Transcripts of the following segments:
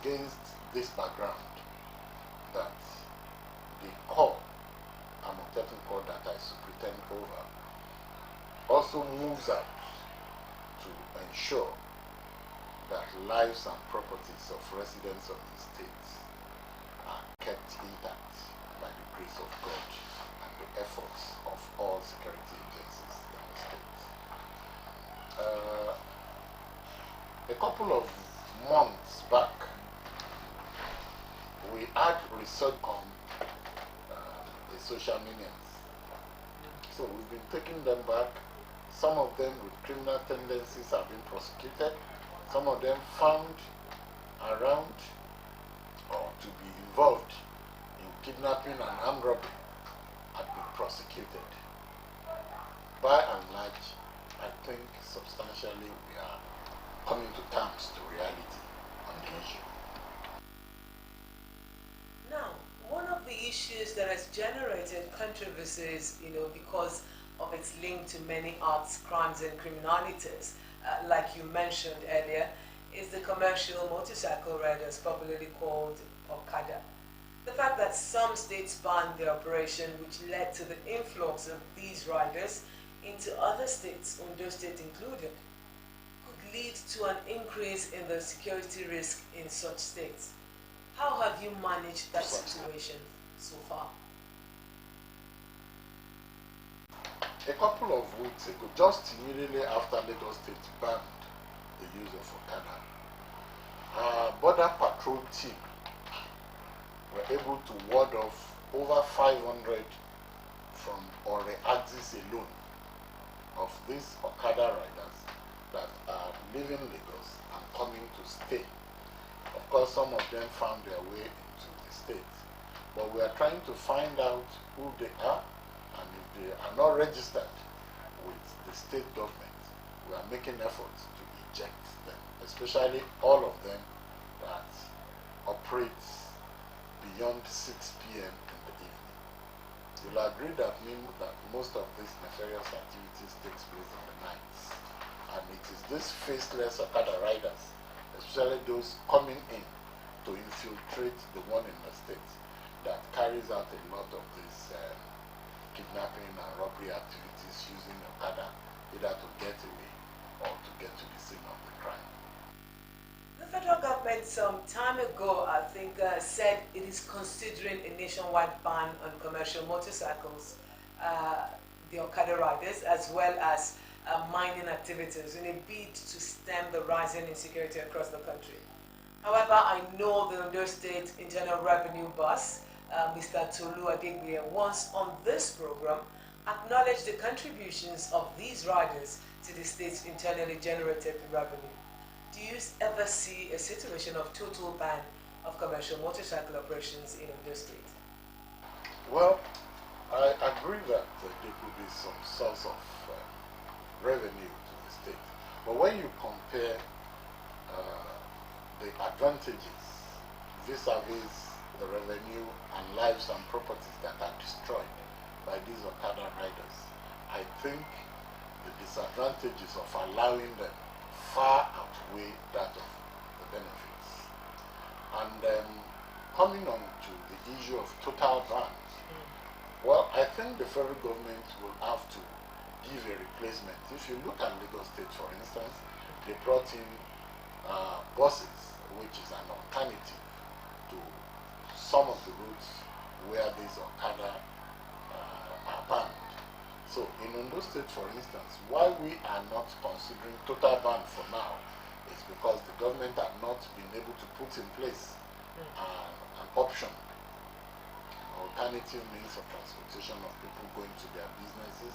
against this background that the corps, Amotekun Corps that I superintend over, also moves out to ensure that lives and properties of residents of the state are kept intact by the grace of God and the efforts of all security agencies in the state. A couple of months back, we had research on the social minions. So we've been taking them back. Some of them with criminal tendencies have been prosecuted. Some of them found around or to be involved in kidnapping and armed robbery had been prosecuted. By and large, I think substantially we are coming to terms to reality on the issue. Now, one of the issues that has generated controversies, because of its link to many arts, crimes, and criminalities, like you mentioned earlier, is the commercial motorcycle riders, popularly called Okada. The fact that some states banned their operation, which led to the influx of these riders into other states, Ondo State included, could lead to an increase in the security risk in such states. How have you managed that situation so far? A couple of weeks ago, just immediately after Lagos State banned the use of Okada, our border patrol team were able to ward off over 500 from Ore axis alone of these Okada riders that are leaving Lagos and coming to stay. Of course, some of them found their way into the state, but we are trying to find out who they are, and if they are not registered with the state government, we are making efforts to eject them, especially all of them that operate beyond 6 p.m. in the evening. You'll agree that most of these nefarious activities takes place in the nights, and it is these faceless Okada riders, especially those coming in to infiltrate the one in the state, that carries out a lot of these kidnapping and robbery activities using Okada either to get away or to get to the scene of the crime. The federal government some time ago, I think, said it is considering a nationwide ban on commercial motorcycles, the Okada riders, as well as mining activities in a bid to stem the rising insecurity across the country. However, I know the Ondo State Internal Revenue boss, Mr. Tolu Adegbe, once on this program acknowledged the contributions of these riders to the state's internally generated revenue. Do you ever see a situation of total ban of commercial motorcycle operations in Ondo State? Well, I agree that there could be some source of revenue to the state, but when you compare the advantages vis-a-vis the revenue and lives and properties that are destroyed by these Okada riders, I think the disadvantages of allowing them far outweigh that of the benefits. And coming on to the issue of total ban, well, I think the federal government will have to give a replacement. If you look at Lagos State, for instance, they brought in buses, which is an alternative to some of the routes where these Okada are banned. So in Ondo State, for instance, why we are not considering total ban for now is because the government had not been able to put in place an option, alternative means of transportation of people going to their businesses,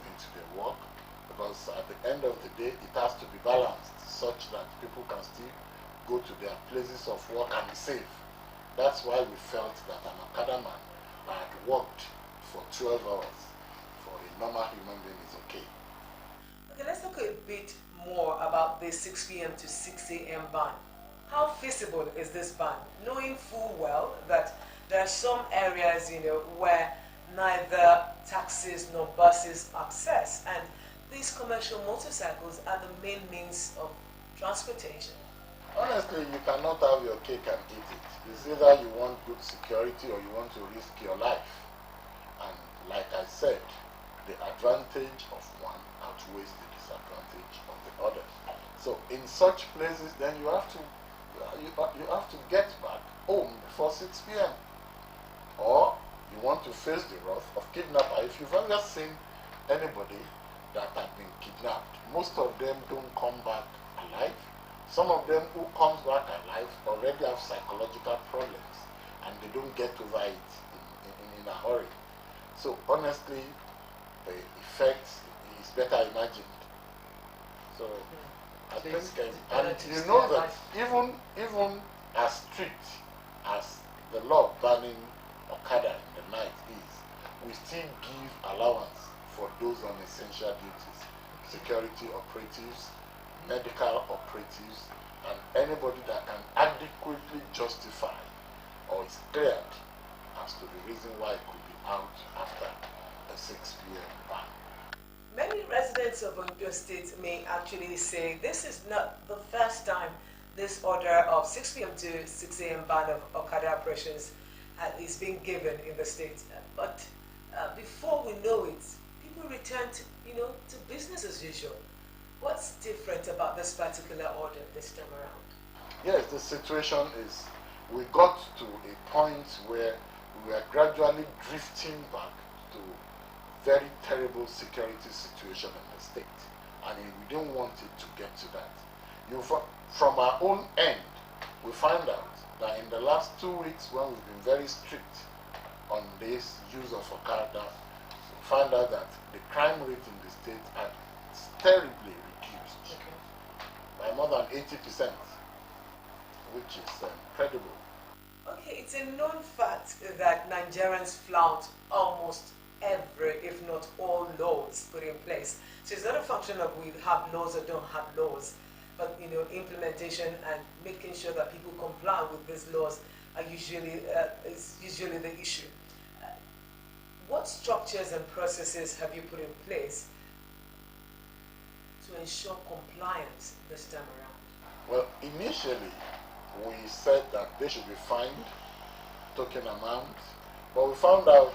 going to their work, because at the end of the day, it has to be balanced such that people can still go to their places of work and be safe. That's why we felt that an Okada man that had worked for 12 hours for a normal human being is okay. Okay, let's talk a bit more about the 6 p.m. to 6 a.m. ban. How feasible is this ban, knowing full well that there are some areas, where neither taxis nor buses access, and these commercial motorcycles are the main means of transportation? Honestly, you cannot have your cake and eat it. It's either you want good security or you want to risk your life. And like I said, the advantage of one outweighs the disadvantage of the other. So in such places, then you have to you have to get back home before 6 p.m. Or you want to face the wrath of kidnapper. If you've ever seen anybody that have been kidnapped, most of them don't come back alive. Some of them who comes back alive already have psychological problems and they don't get over it in a hurry. So honestly, the effects is better imagined. So I So think, it's and better to you stay know that alive. even as strict as the law banning Okada in the night is, we still give allowance for those on essential duties, security operatives, medical operatives, and anybody that can adequately justify or is cleared as to the reason why it could be out after a 6 p.m. ban. Many residents of Ondo State may actually say this is not the first time this order of 6 p.m. to 6 a.m. ban of Okada operations is being given in the state. But before we know it, people return to, to business as usual. What's different about this particular order this time around? Yes, the situation is we got to a point where we are gradually drifting back to very terrible security situation in the state, and we didn't want it to get to that. From our own end, we find out that in the last 2 weeks, when we've been very strict on this use of Okada, we found out that the crime rate in the state had terribly reduced by more than 80%, which is incredible. Okay, it's a known fact that Nigerians flout almost every, if not all, laws put in place. So it's not a function of we have laws or don't have laws, but implementation and making sure that people comply with these laws are usually is usually the issue. Uh, what structures and processes have you put in place to ensure compliance this time around? Well, initially, we said that they should be fined token amount, but we found out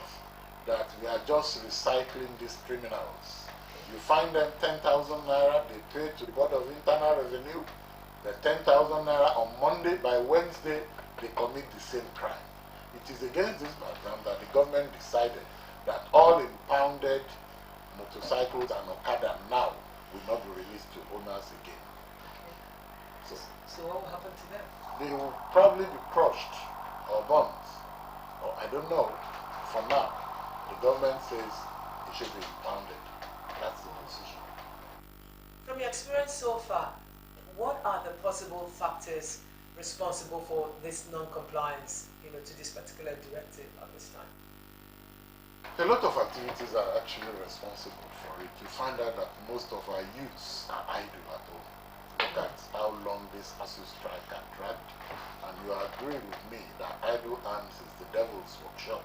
that we are just recycling these criminals. You fine them 10,000 naira, they pay to the Board of Internal Revenue. The 10,000 naira on Monday, by Wednesday, they commit the same crime. It is against this background that the government decided that all impounded motorcycles and Okada now will not be released to owners again. So what will happen to them? They will probably be crushed or burnt, or I don't know. For now, the government says it should be impounded. That's the decision. From your experience so far, what are the possible factors responsible for this non-compliance, to this particular directive at this time? A lot of activities are actually responsible for it. You find out that most of our youths are idle at home. Look at how long this ASU strike had dragged, and you agree with me that idle hands is the devil's workshop.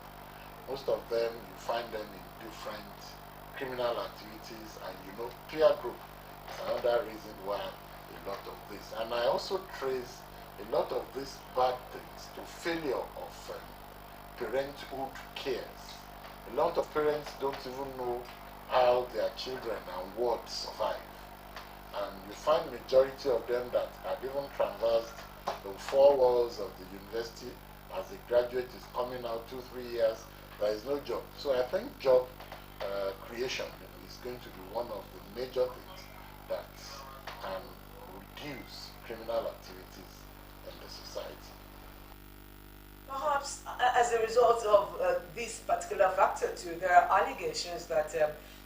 Most of them, you find them in different criminal activities, and peer group is another reason why a lot of this. And I also trace a lot of these bad things to failure of parenthood cares. A lot of parents don't even know how their children and what survive. And you find majority of them that have even traversed the 4 walls of the university as a graduate is coming out 2-3 years, there is no job. So I think job creation is going to be one of the major things that can reduce criminal activities in the society. Perhaps as a result of this particular factor too, there are allegations that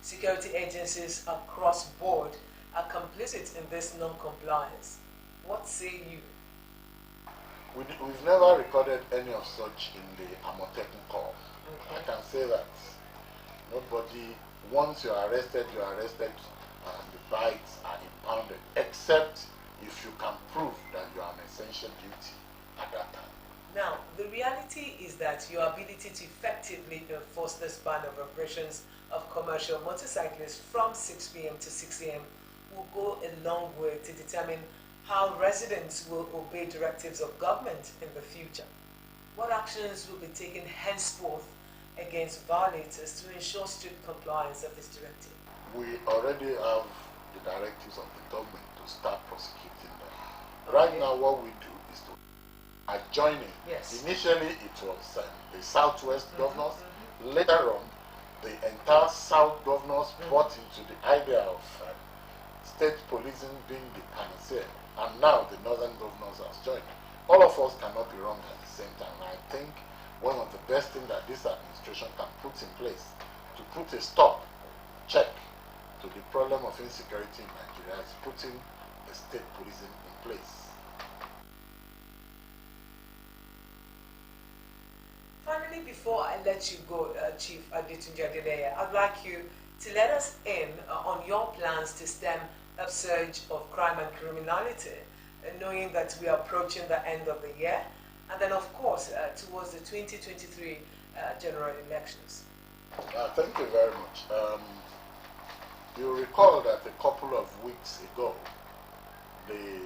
security agencies across board are complicit in this non-compliance. What say you? We've never recorded any of such in the Amotekun call. I can say that nobody, once you are arrested, and the bikes are impounded, except if you can prove that you are on essential duty at that time. Now, the reality is that your ability to effectively enforce this ban of operations of commercial motorcyclists from 6 p.m. to 6 a.m. will go a long way to determine how residents will obey directives of government in the future. What actions will be taken henceforth against violators to ensure strict compliance of this directive? We already have the directives of the government to start prosecuting them. Okay. Right now, what we do is to adjoin it. Yes. Initially, it was the Southwest governors. Later on, the entire South governors bought into the idea of state policing being the panacea, and now the Northern governors have joined. All of us cannot be wrong at the same time. And I think one of the best things that this administration can put in place to put a stop, check to the problem of insecurity in Nigeria is putting the state policing in place. Finally, before I let you go, Chief Adetunji Adeleye, I'd like you to let us in on your plans to stem a surge of crime and criminality, knowing that we are approaching the end of the year, and then, of course, towards the 2023 general elections. Thank you very much. You recall that a couple of weeks ago, the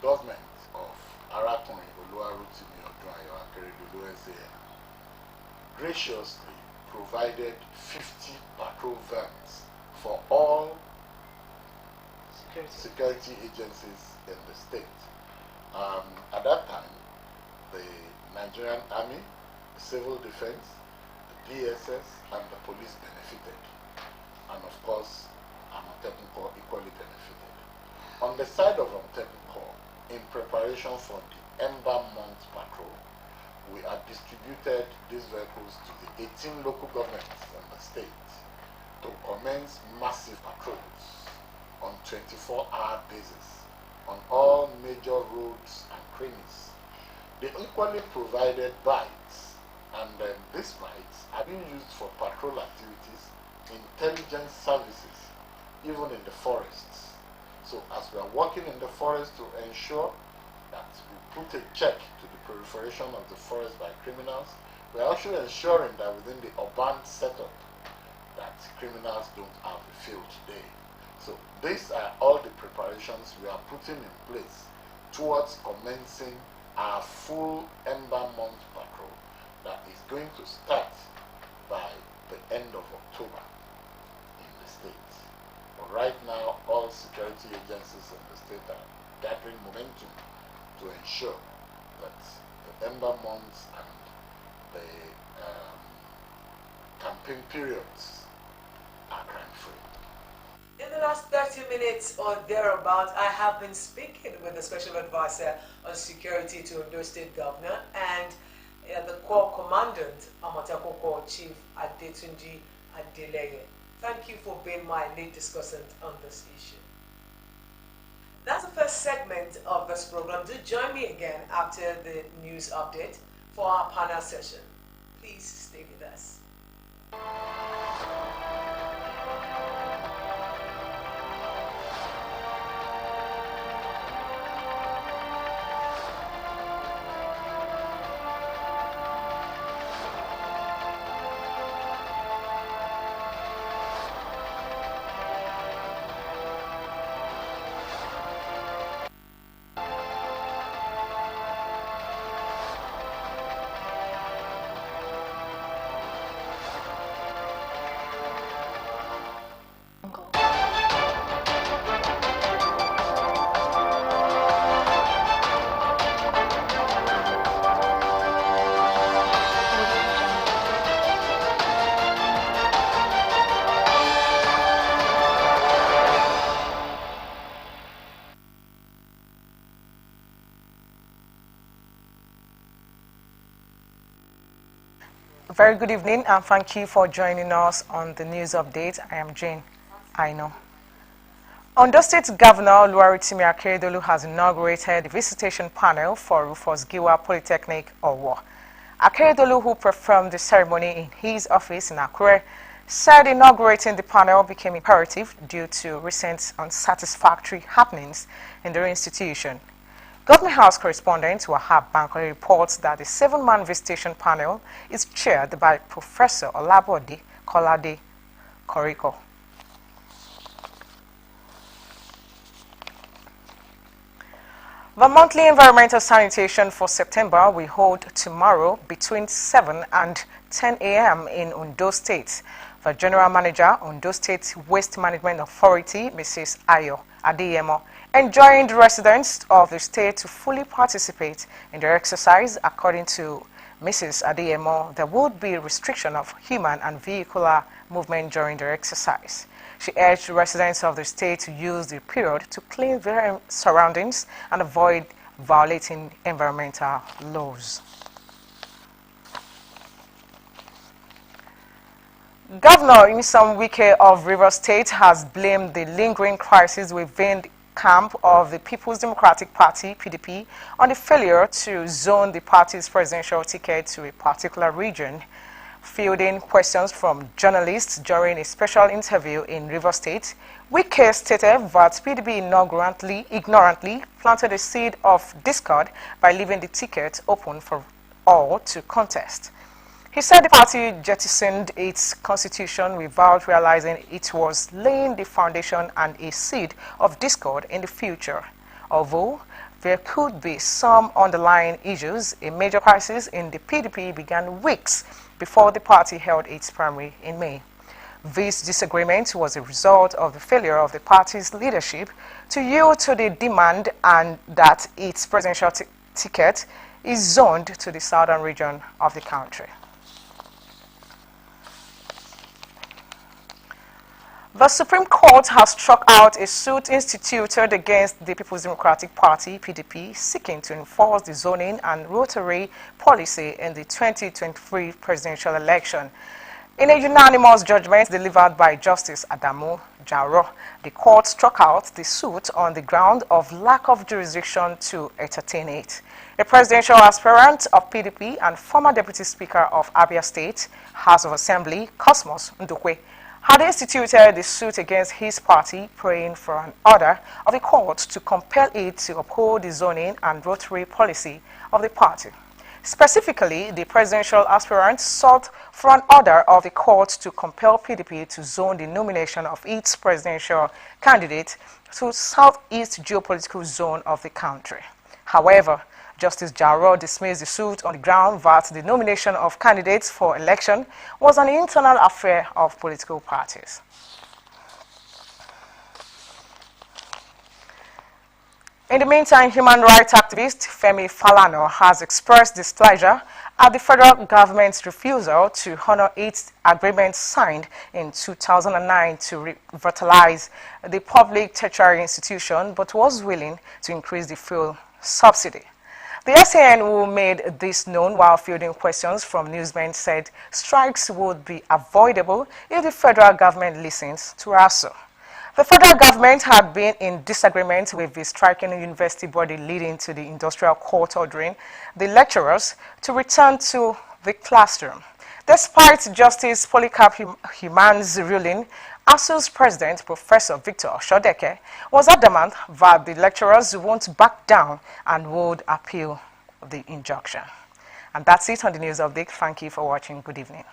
government of Arakuni Oluwarotimi Odunayo Akeredolu graciously provided 50 patrol vans for all security agencies in the state. At that time, the Nigerian Army, the Civil Defense, the DSS, and the police benefited. And of course, Amotekun Corps equally benefited. On the side of Amotekun Corps, in preparation for the Ember Month patrol, we have distributed these vehicles to the 18 local governments in the state to commence massive patrols on 24-hour basis on all major roads and creams. They equally provided bikes, and these bikes are being used for patrol activities, intelligence services, even in the forests. So as we are working in the forest to ensure that we put a check to the proliferation of the forest by criminals, we are also ensuring that within the urban setup that criminals don't have a field day. So these are all the preparations we are putting in place towards commencing our full Ember Month patrol that is going to start by the end of October in the state. But right now, all security agencies in the state are gathering momentum to ensure that the Ember Months and the campaign periods are crime-free. In the last 30 minutes or thereabouts, I have been speaking with the Special Advisor on Security to Ondo State Governor and the Corps Commandant, Amotekun Corps Chief Adetunji Adeleye. Thank you for being my lead discussant on this issue. That's the first segment of this program. Do join me again after the news update for our panel session. Please stay with us. Very good evening, and thank you for joining us on the news update. I am Jane. I know. Ondo State Governor Oluwarotimi Akeredolu has inaugurated the visitation panel for Rufus Giwa Polytechnic, Owo. Akeredolu, who performed the ceremony in his office in Akure, said inaugurating the panel became imperative due to recent unsatisfactory happenings in the institution. Government House correspondent Wahab Bankole reports that the 7-man visitation panel is chaired by Professor Olabode Kolade Koriko. The monthly environmental sanitation for September will hold tomorrow between 7 and 10 a.m. in Ondo State. The General Manager, Ondo State Waste Management Authority, Mrs. Ayo Adeyemo, enjoined residents of the state to fully participate in the exercise. According to Mrs. Adeyemo, there would be restriction of human and vehicular movement during the exercise. She urged residents of the state to use the period to clean their surroundings and avoid violating environmental laws. Governor Nyesom Wike of Rivers State has blamed the lingering crisis within the camp of the People's Democratic Party, PDP, on the failure to zone the party's presidential ticket to a particular region. Fielding questions from journalists during a special interview in Rivers State, Wike stated that PDP ignorantly planted a seed of discord by leaving the ticket open for all to contest. He said the party jettisoned its constitution without realizing it was laying the foundation and a seed of discord in the future. Although there could be some underlying issues, a major crisis in the PDP began weeks before the party held its primary in May. This disagreement was a result of the failure of the party's leadership to yield to the demand and that its presidential ticket is zoned to the southern region of the country. The Supreme Court has struck out a suit instituted against the People's Democratic Party, PDP, seeking to enforce the zoning and rotary policy in the 2023 presidential election. In a unanimous judgment delivered by Justice Adamu Jaro, the court struck out the suit on the ground of lack of jurisdiction to entertain it. A presidential aspirant of PDP and former Deputy Speaker of Abia State, House of Assembly, Cosmos Ndukwe, had instituted the suit against his party, praying for an order of the court to compel it to uphold the zoning and rotary policy of the party. Specifically, the presidential aspirant sought for an order of the court to compel PDP to zone the nomination of its presidential candidate to southeast geopolitical zone of the country. However, Justice Jaro dismissed the suit on the ground that the nomination of candidates for election was an internal affair of political parties. In the meantime, human rights activist Femi Falana has expressed displeasure at the federal government's refusal to honor its agreement signed in 2009 to revitalize the public tertiary institution, but was willing to increase the fuel subsidy. The SAN, who made this known while fielding questions from newsmen, said strikes would be avoidable if the federal government listens to ASU. The federal government had been in disagreement with the striking university body, leading to the industrial court ordering the lecturers to return to the classroom. Despite Justice Polycarp Human's ruling, ASU's president, Professor Victor Shodeke, was adamant that the lecturers won't back down and would appeal the injunction. And that's it on the news update. Thank you for watching. Good evening.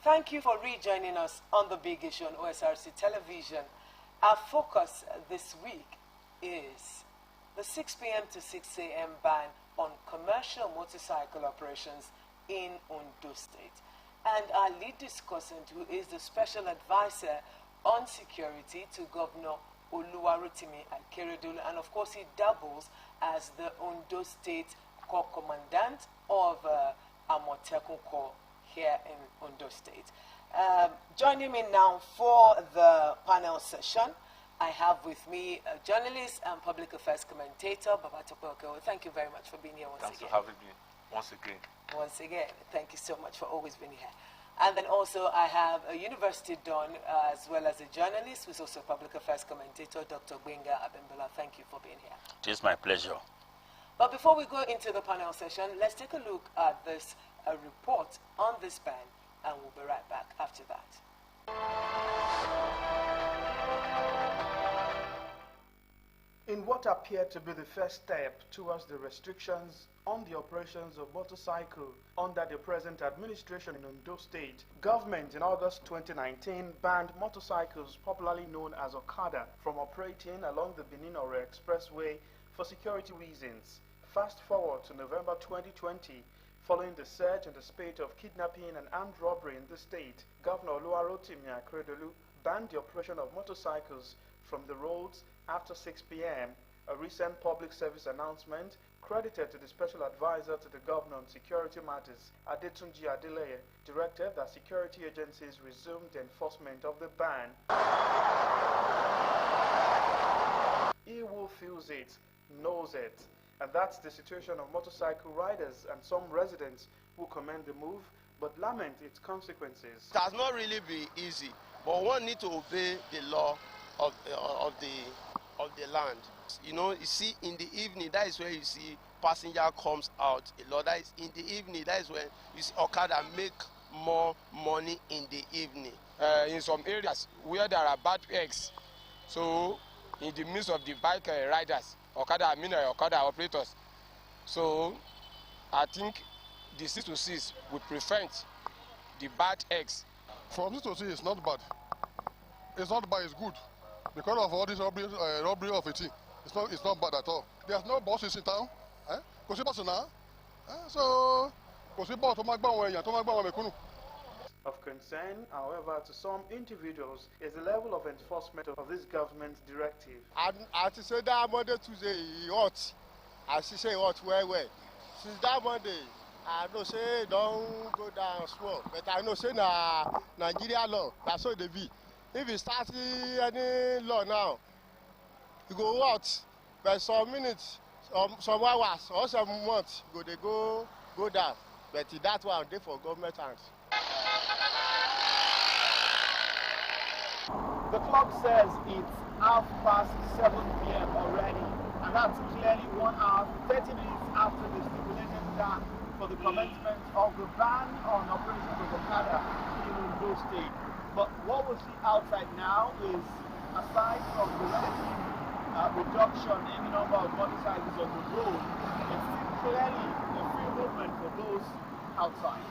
Thank you for rejoining us on The Big Issue on Osrc Television. Our focus this week is the 6 p.m. to 6 a.m. ban on commercial motorcycle operations in Ondo State. And our lead discussant, who is the special advisor on security to Governor Oluwarotimi Akeredolu, and of course he doubles as the Ondo State Corps Commandant of Amotekun Corps here in Ondo State. Joining me now for the panel session, I have with me a journalist and public affairs commentator, Babatoko. Thank you very much for being here once again. Thanks for having me once again. Once again, thank you so much for always being here. And then also I have a university don as well as a journalist who's also a public affairs commentator, Dr. Gbenga Abimbola. Thank you for being here. It is my pleasure. But before we go into the panel session, let's take a look at this report on this ban, and we'll be right back after that. In what appeared to be the first step towards the restrictions on the operations of motorcycle under the present administration in Ondo State, government in August 2019 banned motorcycles popularly known as Okada from operating along the Benin-Ore Expressway for security reasons. Fast forward to November 2020, following the surge in the spate of kidnapping and armed robbery in the state, Governor Oluwarotimi Akeredolu banned the operation of motorcycles from the roads after 6 p.m., a recent public service announcement credited to the special advisor to the governor on security matters, Adetunji Adeleye, directed that security agencies resumed the enforcement of the ban. He who feels it, knows it. And that's the situation of motorcycle riders and some residents who commend the move but lament its consequences. It has not really been easy, but one needs to obey the law of the land. You know, you see in the evening, that is where you see passenger comes out a lot. That is in the evening, that is when you see Okada make more money in the evening. In some areas where there are bad eggs, so in the midst of the bike riders, Okada operators, so I think the 6 to 6 would prevent the bad eggs. From 6 to 6, it's not bad. It's not bad, it's good. Because of all this robbery of a thing, it's not bad at all. There's no bosses in town. So, of concern, however, to some individuals is the level of enforcement of this government's directive. I say that Monday, Tuesday, hot. I say hot well. Since that Monday, I know say don't go down small, but I know say na Nigeria law, that's how they be. If you start any law now, you go out, but some minutes, some hours, or some months, they go down. But that one, they for government hands. The clock says it's 7:30 p.m. already, and that's clearly 1 hour, 30 minutes after the stipulated time for the commencement of the ban on operations of Okada in Ondo State. But what we see outside now is, aside from the relative reduction in the number of motorcycles on the road, it's still clearly a free movement for those outside.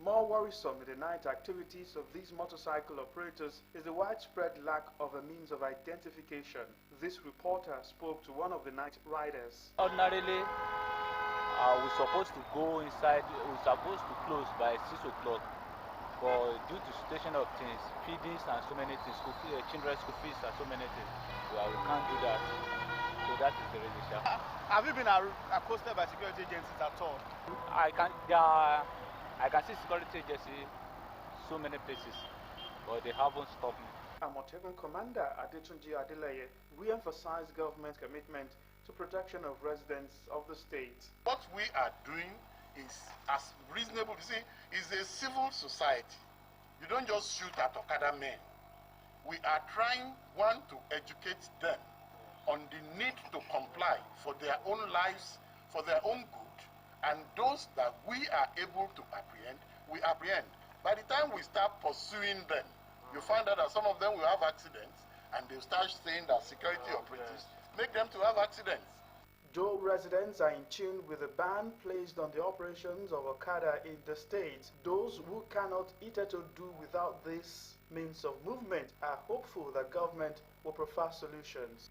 More worrisome in the night activities of these motorcycle operators is the widespread lack of a means of identification. This reporter spoke to one of the night riders. Ordinarily, we're supposed to go inside, we're supposed to close by 6 o'clock. But due to situation of things, feedings and so many things, children's school fees and so many things, well, we can't do that. So that is the reason. Have you been accosted by security agencies at all? I can see security agencies so many places, but they haven't stopped me. Amotekun Commander Adetunji Adeleye re-emphasized government's commitment to protection of residents of the state. What we are doing is as reasonable. You see, it's a civil society. You don't just shoot at Okada men. We are trying, one, to educate them on the need to comply for their own lives, for their own good, and those that we are able to apprehend, we apprehend. By the time we start pursuing them, you find out that some of them will have accidents, and they'll start saying that security operatives make them to have accidents. Though residents are in tune with the ban placed on the operations of Okada in the state, those who cannot hitherto do without this means of movement are hopeful that government will prefer solutions.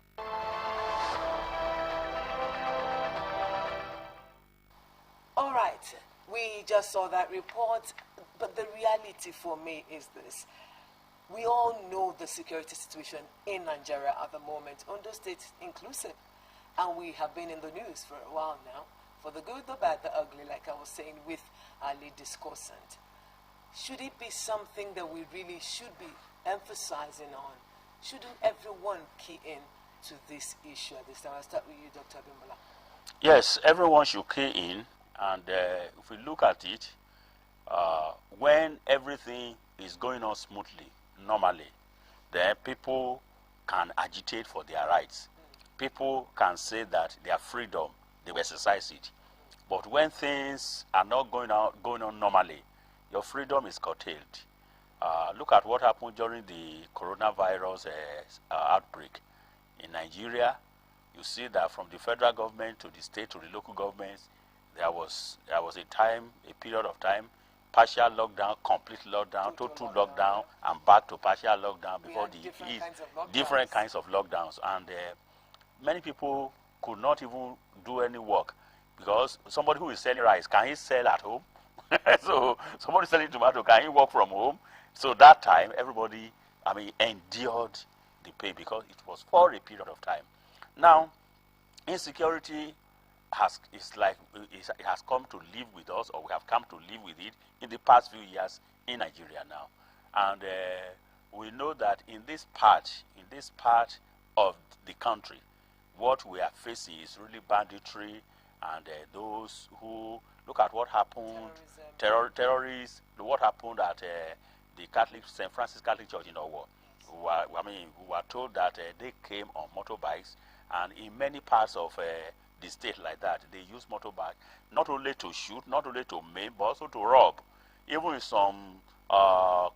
All right, we just saw that report, but the reality for me is this. We all know the security situation in Nigeria at the moment, Ondo State inclusive. And we have been in the news for a while now, for the good, the bad, the ugly, like I was saying with our lead discussant. Should it be something that we really should be emphasizing on? Shouldn't everyone key in to this issue at this time? I'll start with you, Dr. Abimbola. Yes, everyone should key in, and if we look at it, when everything is going on smoothly, normally, then people can agitate for their rights. People can say that their freedom, they will exercise it. But when things are not going on normally, your freedom is curtailed. Look at what happened during the coronavirus outbreak in Nigeria. You see that from the federal government to the state to the local governments, there was a period of time, partial lockdown, complete lockdown, total lockdown, and back to partial lockdown before the different kinds of lockdowns. And many people could not even do any work because somebody who is selling rice, can he sell at home? So somebody selling tomato, can he work from home? So that time, everybody, endured the pain because it was for a period of time. Now, insecurity it has come to live with us, or we have come to live with it in the past few years in Nigeria now. And we know that in this part of the country, what we are facing is really banditry and those who look at what happened, terrorists, what happened at the St. Francis Catholic Church in Owo. We were told that they came on motorbikes, and in many parts of the state like that, they use motorbike not only to shoot, not only to maim, but also to rob. Even in some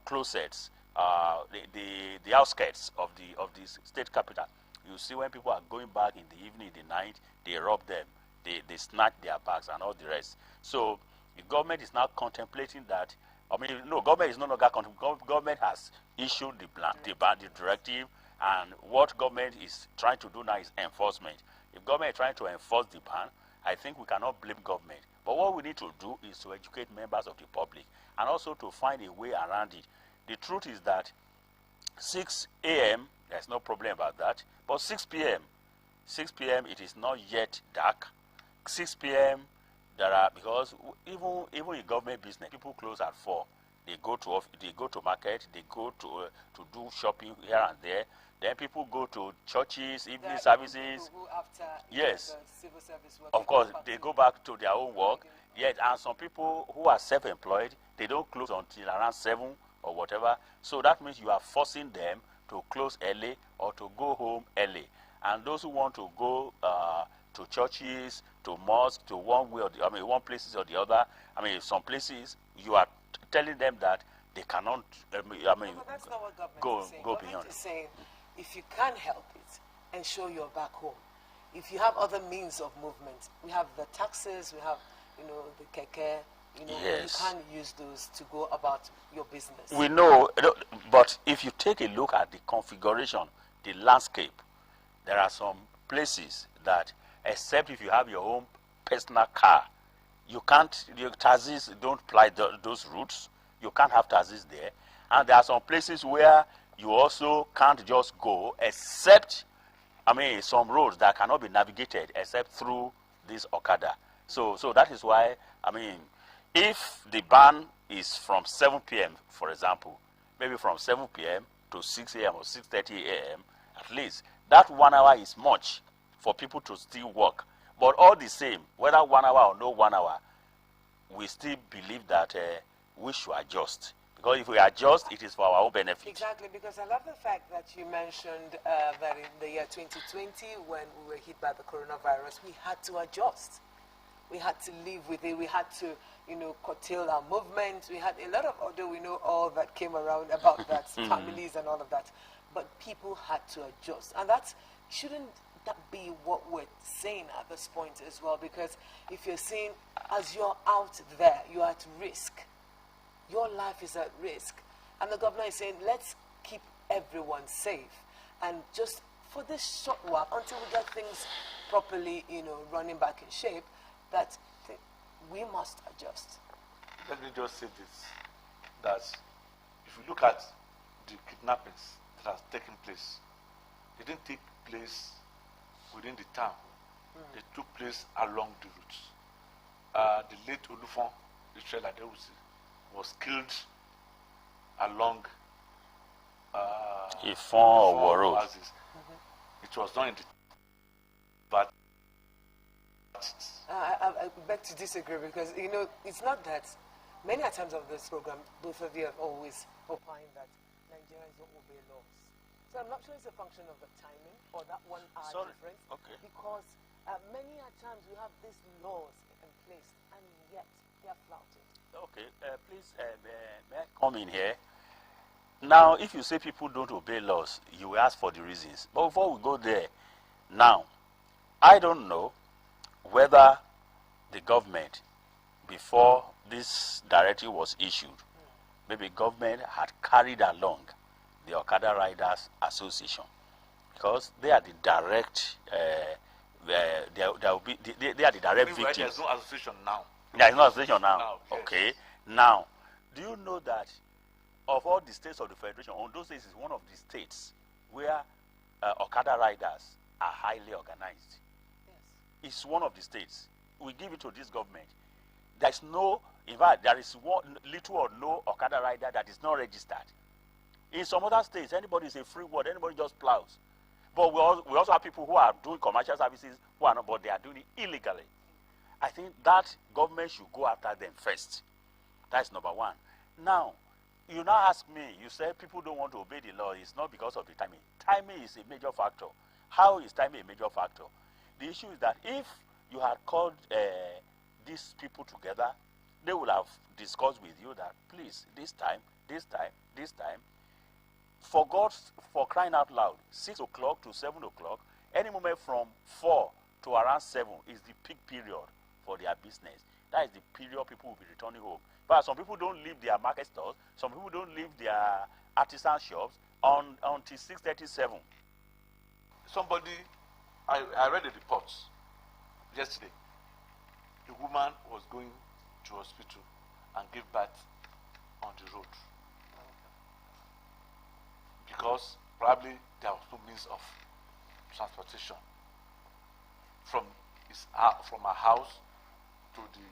closets, the outskirts of the state capital, you see when people are going back in the evening, in the night, they rob them, they snatch their bags and all the rest. So the government is now contemplating that. Government is no longer government has issued the directive, and what government is trying to do now is enforcement. If government is trying to enforce the ban, I think we cannot blame government. But what we need to do is to educate members of the public and also to find a way around it. The truth is that 6 a.m., there's no problem about that, but 6 p.m., it is not yet dark. 6 p.m., because even in government business, people close at 4. They go to market, they go to do shopping here and there. Then people go to churches, evening services. Yes, civil service work, of course, they go back to their own work. Yet, and some people who are self-employed, they don't close until around 7 or whatever. So that means you are forcing them to close early or to go home early. And those who want to go to churches, to mosques, to one places or the other. Some places you are telling them that they cannot. That's not what government is saying. Government is saying, if you can't help it, ensure you're back home. If you have other means of movement, we have the taxis, we have, the keke. Yes. You can't use those to go about your business. We know, but if you take a look at the configuration, the landscape, there are some places that, except if you have your own personal car, you can't, your taxis don't ply those routes. You can't have taxis there. And there are some places where you also can't just go, except, some roads that cannot be navigated except through this Okada. So that is why, if the ban is from 7 p.m., for example, maybe from 7 p.m. to 6 a.m. or 6:30 a.m., at least, that 1 hour is much for people to still work. But all the same, whether 1 hour or no 1 hour, we still believe that we should adjust. Because if we adjust, it is for our own benefit. Exactly, because I love the fact that you mentioned that in the year 2020, when we were hit by the coronavirus, we had to adjust. We had to live with it. We had to, curtail our movement. We had a lot of, although we know all that came around about that, families and all of that. But people had to adjust. And shouldn't that be what we're saying at this point as well? Because if you're saying, as you're out there, you're at risk. Your life is at risk. And the governor is saying, let's keep everyone safe. And just for this short while, until we get things properly, running back in shape, that we must adjust. Let me just say this, that if you look at the kidnappings that has taken place, they didn't take place within the town. They took place along the routes. The late Olufon, the trailer Dewusi, was killed along Ifon Road. It was done in the but I beg to disagree, because it's not that Many a times on this program, both of you have always opined that Nigerians don't obey laws. So I'm not sure it's a function of the timing or that 1 hour difference. Okay. Because many a times we have these laws in place and yet they are flouted. Okay, please, may I come in here? Now, if you say people don't obey laws, you will ask for the reasons. But before we go there, now, I don't know whether the government, before this directive was issued, maybe government had carried along the Okada Riders Association, because they are the direct, they are the direct victims. There's no association now. There is no association now. Yes. Okay. Now, do you know that of all the states of the federation, Ondo State is one of the states where Okada riders are highly organized. Yes. It's one of the states. We give it to this government. There's no, in fact, there is little or no Okada rider that is not registered. In some other states, anybody is a free word, anybody just plows. But we also have people who are doing commercial services who are not, but they are doing it illegally. I think that government should go after them first. That's number one. Now, you now ask me, you say people don't want to obey the law. It's not because of the timing. Timing is a major factor. How is timing a major factor? The issue is that if you had called these people together, they would have discussed with you that, please, this time, for crying out loud, 6 o'clock to 7 o'clock, any moment from 4 to around 7 is the peak period for their business. That is the period people will be returning home. But some people don't leave their market stores, some people don't leave their artisan shops until 6:37. Somebody, I read a report yesterday. A woman was going to hospital and gave birth on the road. Because probably there was no means of transportation from her house to the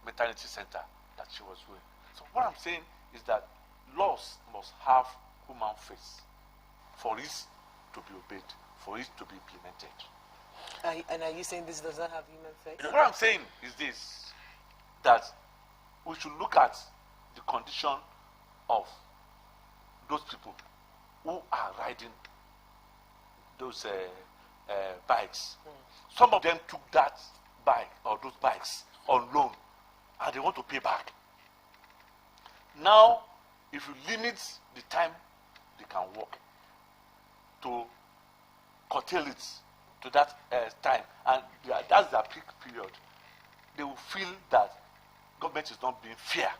maternity center that she was going. So what I'm saying is that laws must have human face for it to be obeyed, for it to be implemented. And are you saying this does not have human face? What I'm saying is this, that we should look at the condition of those people who are riding those bikes. Some of them took that bike or those bikes on loan and they want to pay back. Now, if you limit the time they can work to curtail it to that time, and that's their peak period, they will feel that government is not being fair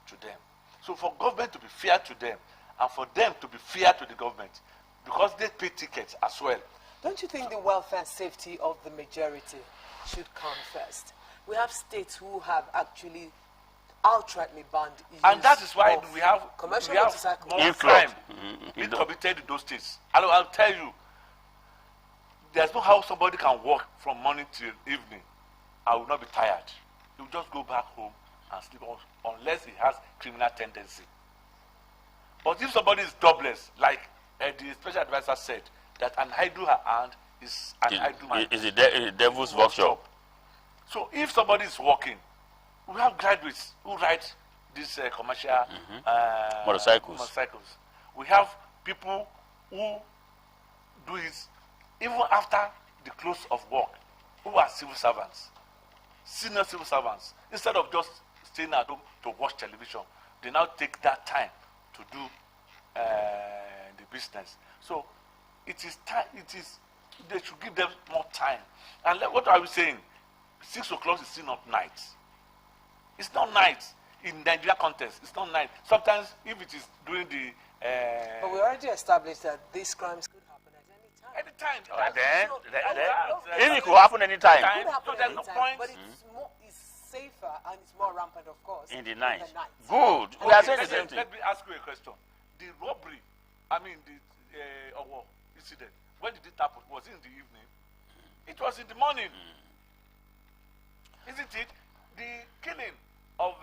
to them. So for government to be fair to them, and for them to be fair to the government, because they pay tickets as well. Don't you think the welfare and safety of the majority should come first? We have states who have actually outrightly banned use and that is why of we have commercial more motorcycles. crime being committed in those states. I'll tell you, there's no how somebody can work from morning till evening. I will not be tired. He will just go back home and sleep unless he has criminal tendency. But if somebody is jobless, like the special advisor said, that an idle hand is an idle man. Is the devil's workshop. So if somebody is working, we have graduates who ride these commercial motorcycles. We have people who do it even after the close of work, who are civil servants, senior civil servants. Instead of just staying at home to watch television, they now take that time to do the business. So it is time. They should give them more time. And what are we saying? 6 o'clock is still not night. It's not night in Nigeria context. It's not night. Sometimes if it is during the but we already established that these crimes could happen at any time. If it could happen anytime. It could happen there's any no time, point. but it's safer and it's more rampant, of course, In the night. Good. Okay, We are saying the same thing. let me ask you a question. The robbery, the incident, when did it happen? Was it in the evening? It was in the morning. Isn't it? The killing of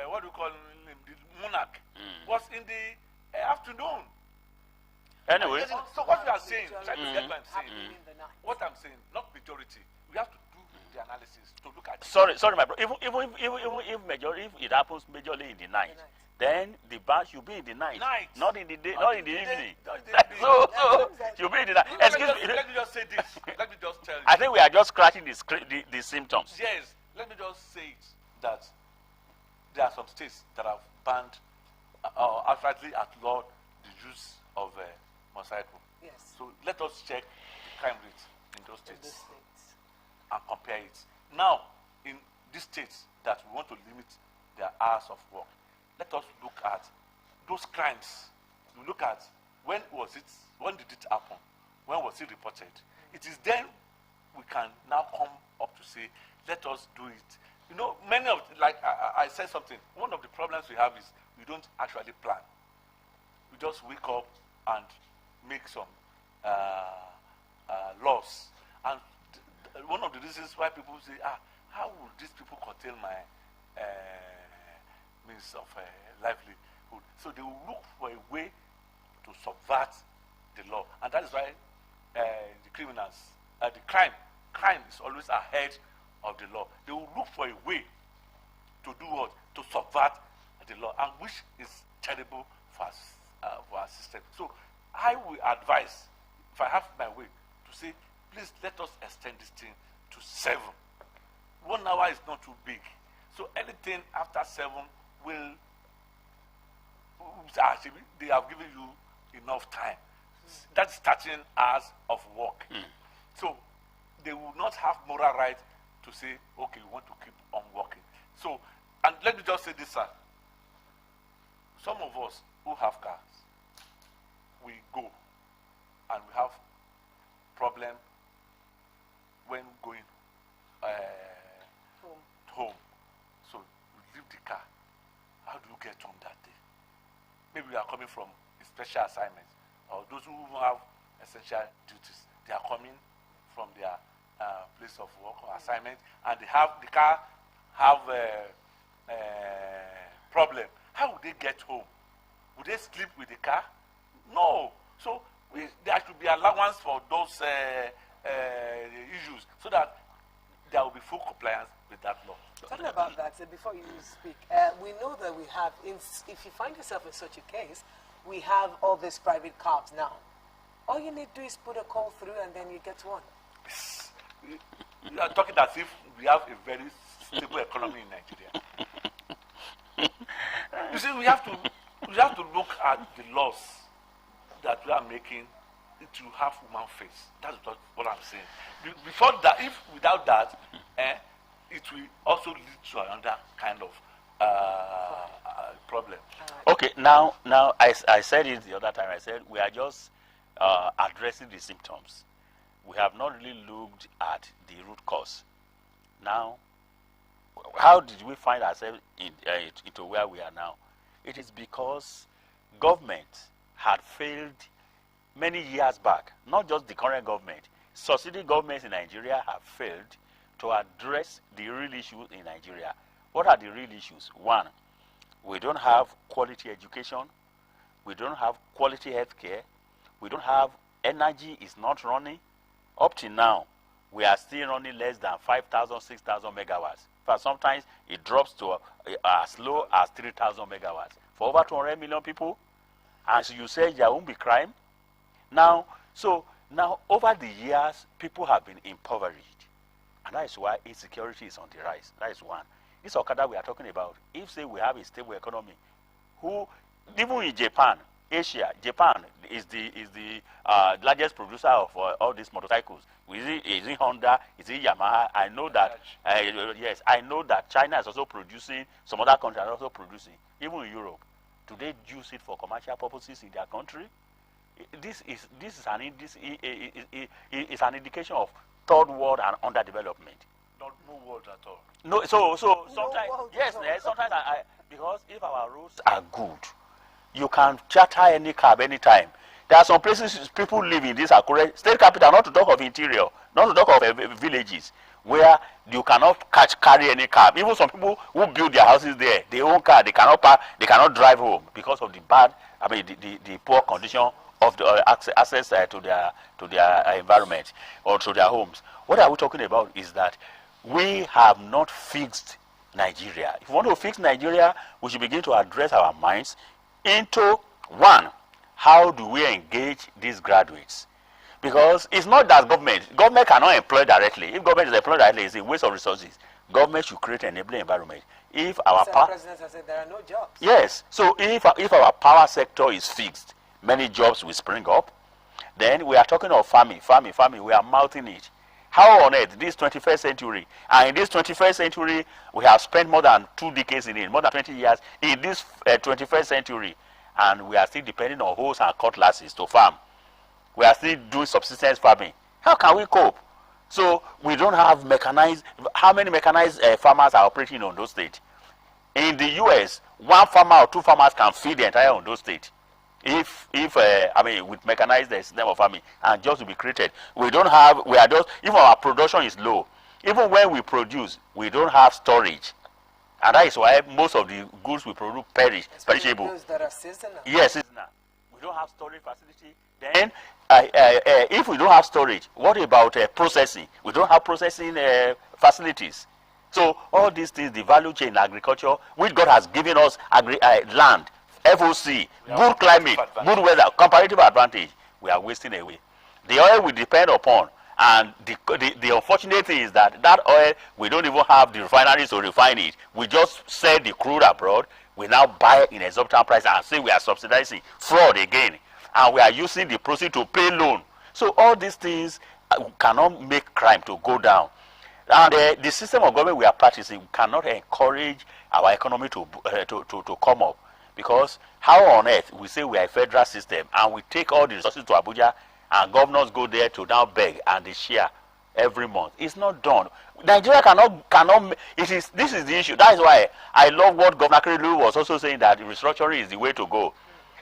what do you call him, the monarch, was in the afternoon. Anyway. So what we are saying, trying to get what I'm saying. happening in the night. What I'm saying, not majority. We have to do the analysis to look at it. Sorry, my brother. If it happens majorly in the night, then the ban should be in the night, not in the day, not in the evening. So should be in the night. Excuse me. Let me just say this. Let me just tell you. I think we are just scratching the symptoms. Yes. Let me just say it that there are some states that have banned outrightly at law the use of motorcycle. Yes. So let us check the crime rate in those states and compare it. Now, in these states that we want to limit their hours of work, let us look at those crimes. We look at when did it happen? When was it reported? It is then we can now come up to say, let us do it. You know, many of, like I said something, one of the problems we have is we don't actually plan. We just wake up and make some laws. And one of the reasons why people say, how will these people curtail my means of livelihood? So they will look for a way to subvert the law. And that is why the criminals, the crime is always ahead of the law. They will look for a way to do what? To subvert the law, and which is terrible for our system. So I will advise, if I have my way, to say, please let us extend this thing to 7. 1 hour is not too big. So anything after 7 will actually, they have given you enough time. That's 13 hours of work. So they will not have moral right to say, okay, we want to keep on working. So, and let me just say this, sir. Some of us who have cars, we go and we have problem when going home. So we leave the car. How do you get home that day? Maybe we are coming from a special assignment, or those who have essential duties, they are coming from their place of work or assignment, and the car have a problem. How would they get home? Would they sleep with the car? No. So there should be allowance for those issues, so that there will be full compliance with that law. Talking about that, before you speak, we know that we have, if you find yourself in such a case, we have all these private cars now. All you need to do is put a call through and then you get one. You are talking as if we have a very stable economy in Nigeria. You see, we have to look at the laws that we are making to have human face. That's what I'm saying. Before that, if without that, it will also lead to another kind of problem. Okay, now I said it the other time. I said we are just addressing the symptoms. We have not really looked at the root cause. Now, how did we find ourselves into where we are now? It is because government had failed many years back. Not just the current government. Succeeding governments in Nigeria have failed to address the real issues in Nigeria. What are the real issues? One, we don't have quality education. We don't have quality health care. We don't have energy is not running. Up to now, we are still running less than 5,000, 6,000 megawatts. But sometimes it drops to as low as 3,000 megawatts. For over 200 million people, as you said, there won't be crime. Now, over the years, people have been impoverished. And that is why insecurity is on the rise. That is one. This Okada we are talking about, if say we have a stable economy, even in Japan, Asia, Japan is the largest producer of all these motorcycles. Is it Honda? Is it Yamaha? I know that. Yes, I know that China is also producing. Some other countries are also producing. Even in Europe, do they use it for commercial purposes in their country? This is an indication of third world and underdevelopment. Not no world at all. No, so sometimes sometimes I because if our roads are good, you can charter any cab anytime. There are some places people live in this Akure state capital, not to talk of interior, not to talk of villages, where you cannot carry any cab. Even some people who build their houses there, they own car, they cannot park, they cannot drive home because of the poor condition of the access to their environment or to their homes. What are we talking about is that we have not fixed Nigeria. If we want to fix Nigeria, we should begin to address our minds into one, how do we engage these graduates? Because it's not that government cannot employ directly. If government is employed directly, it's a waste of resources. Government should create an enabling environment. If our President has said there are no jobs. yes, so if our power sector is fixed, many jobs will spring up. Then we are talking of farming. We are mouthing it. How on earth, this 21st century, and in this 21st century, we have spent more than 2 decades in it, more than 20 years in this 21st century, and we are still depending on hoes and cutlasses to farm. We are still doing subsistence farming. How can we cope? So we don't have mechanized. How many mechanized farmers are operating in Ondo State? In the US, 1 farmer or 2 farmers can feed the entire Ondo State. If I mean, with mechanized system of farming and just to be created, we are just, even our production is low. Even when we produce, we don't have storage, and that is why most of the goods we produce perishable. Those that are seasonal. Yes, seasonal. We don't have storage facility. Then, if we don't have storage, what about processing? We don't have processing facilities. So all these things, the value chain in agriculture, which God has given us land, FOC, good climate, good weather, comparative advantage, we are wasting away. The oil we depend upon, and the unfortunate thing is that oil, we don't even have the refineries to refine it. We just sell the crude abroad. We now buy in exorbitant price and say we are subsidizing fraud again. And we are using the proceeds to pay loan. So all these things cannot make crime to go down. And the system of government we are practicing cannot encourage our economy to come up. Because how on earth we say we are a federal system and we take all the resources to Abuja and governors go there to now beg and they share every month? It's not done. Nigeria cannot. This is the issue. That is why I love what Governor Akeredolu was also saying, that restructuring is the way to go.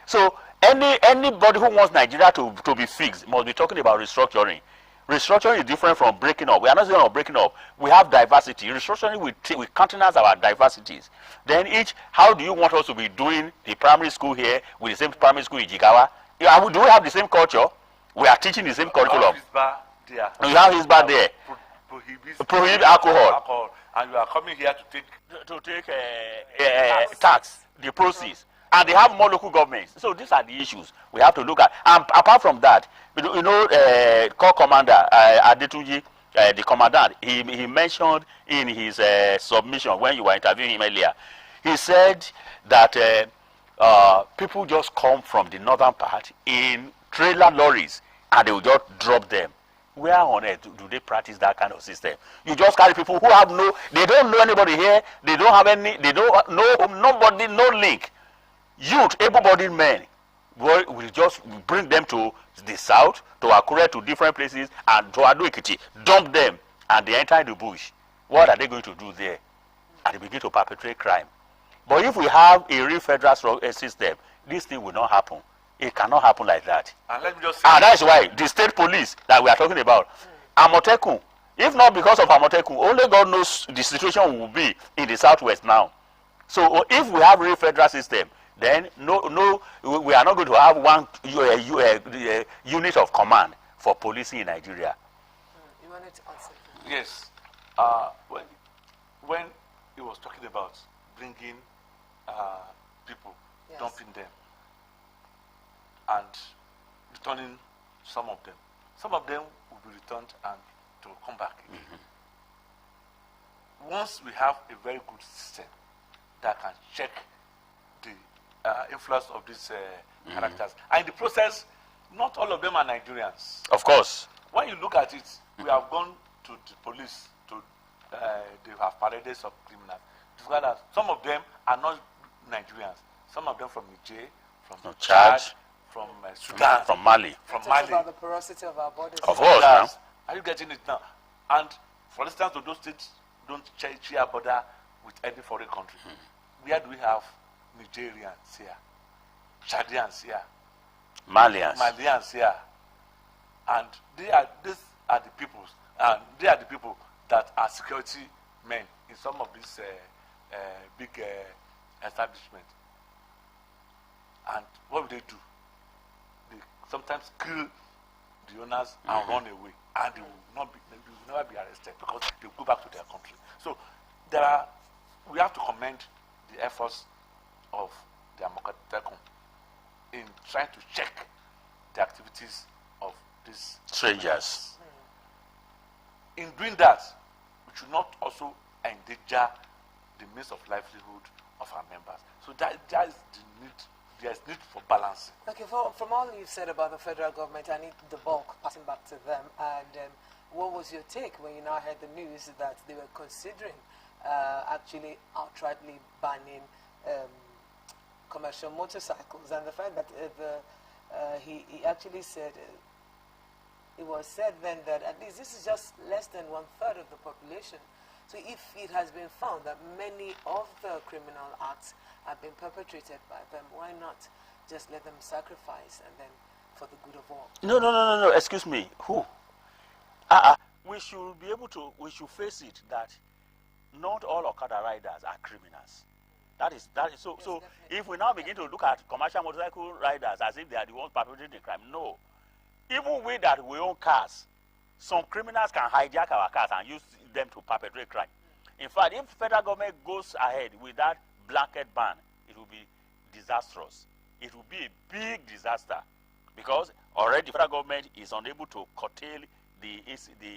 So anybody who wants Nigeria to be fixed must be talking about restructuring. Restructuring is different from breaking up. We are not saying breaking up. We have diversity. Restructuring will countenance our diversities. Then how do you want us to be doing the primary school here with the same primary school in Jigawa? Do we have the same culture? We are teaching the same curriculum. We have his bar there. Prohibit alcohol. And you are coming here to take tax, the proceeds. And they have more local governments. So these are the issues we have to look at. And apart from that, Corps Commander Adetunji, the commandant, he mentioned in his submission when you were interviewing him earlier, he said that people just come from the northern part in trailer lorries and they will just drop them. Where on earth do they practice that kind of system? You just carry people who have they don't know anybody here, they don't have they don't know nobody, no link. Youth, able-bodied men, will just bring them to the south, to Akure, to different places, and to Ado-Ekiti, dump them, and they enter the bush. What are they going to do there? And they begin to perpetrate crime. But if we have a real federal system, this thing will not happen. It cannot happen like that. And let me just say, and that's why the state police that we are talking about, Amotekun, if not because of Amotekun, only God knows the situation will be in the southwest now. So if we have a real federal system, then we are not going to have one unit of command for policing in Nigeria. You wanted to answer? Yes. When he was talking about bringing people, yes, dumping them, and returning some of them will be returned and to come back again. Mm-hmm. Once we have a very good system that can check the influence of these characters, and in the process, not all of them are Nigerians. Of course. When you look at it, we have gone to the police they have paraded some criminals. Some of them are not Nigerians. Some of them from Niger, from Chad, from Sudan, from Mali. About the porosity of our borders. Of course, now. Are you getting it now? And for instance, those states don't share border with any foreign country. Where do we have Nigerians here, Chadians here, Malians here, and these are the peoples, and they are the people that are security men in some of these big establishments. And what do? They sometimes kill the owners and run away, and they will never be arrested because they will go back to their country. So we have to commend the efforts of the Amokatekun in trying to check the activities of these strangers. In doing that, we should not also endanger the means of livelihood of our members. So that is the need. There's need for balance. Okay, from all you've said about the federal government, I need the bulk passing back to them. And what was your take when you now heard the news that they were considering actually outrightly banning commercial motorcycles, and the fact that he actually said, it was said then that at least this is just less than 1/3 of the population. So if it has been found that many of the criminal acts have been perpetrated by them, why not just let them sacrifice and then for the good of all? No, excuse me, who? We should be able to, we should face it that not all Okada riders are criminals. That is so. Yes, so if we now begin to look at commercial motorcycle riders as if they are the ones perpetrating the crime, no. Even we that we own cars, some criminals can hijack our cars and use them to perpetrate crime. In fact, if the federal government goes ahead with that blanket ban, it will be disastrous. It will be a big disaster because already the federal government is unable to curtail the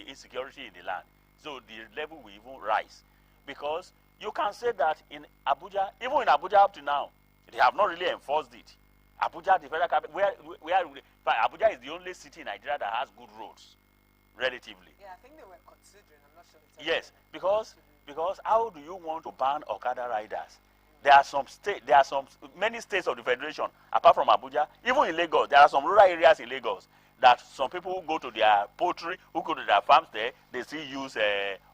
insecurity in the land. So the level will even rise. Because you can say that in Abuja, even in Abuja up to now, they have not really enforced it. Abuja, the federal capital, Abuja is the only city in Nigeria that has good roads, relatively. Yeah, I think they were considering. I'm not sure. Yes, because how do you want to ban Okada riders? There are many states of the federation, apart from Abuja, even in Lagos, there are some rural areas in Lagos that some people who go to their poultry, who go to their farms there, they still use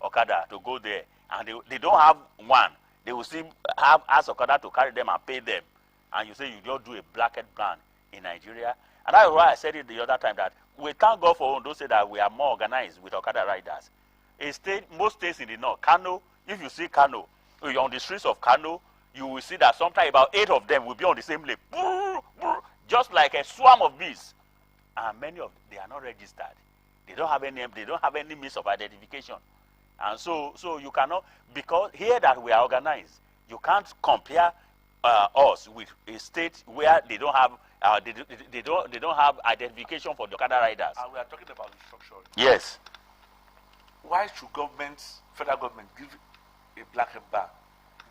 Okada to go there. And they don't have one. They will still ask Okada to carry them and pay them. And you say you don't do a blanket ban in Nigeria. And that's why I said it the other time that we thank God for those say that we are more organized with Okada riders. Most states in the north, Kano, if you see Kano, on the streets of Kano, you will see that sometimes about 8 of them will be on the same lane, just like a swarm of bees. And many of them, they are not registered. They don't have any means of identification. And so you cannot, because here that we are organized, you can't compare us with a state where they don't have they don't have identification for the Okada riders. And we are talking about restructuring. Yes. Why should federal government give a blanket ban?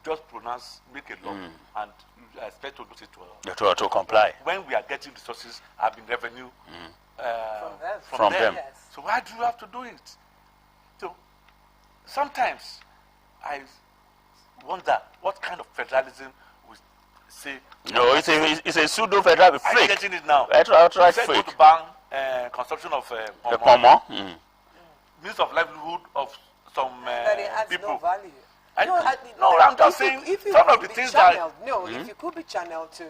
Just make a law and expect to do it to comply. When we are getting resources, having revenue from them. Yes. So why do you have to do it? So sometimes I wonder what kind of federalism we say. No, it's a pseudo federal fake. I'm getting it now. Outright fake. Fake. To ban consumption of pomo. Means of livelihood of some people. No value. I'm just saying some of the things that... if you could be channeled to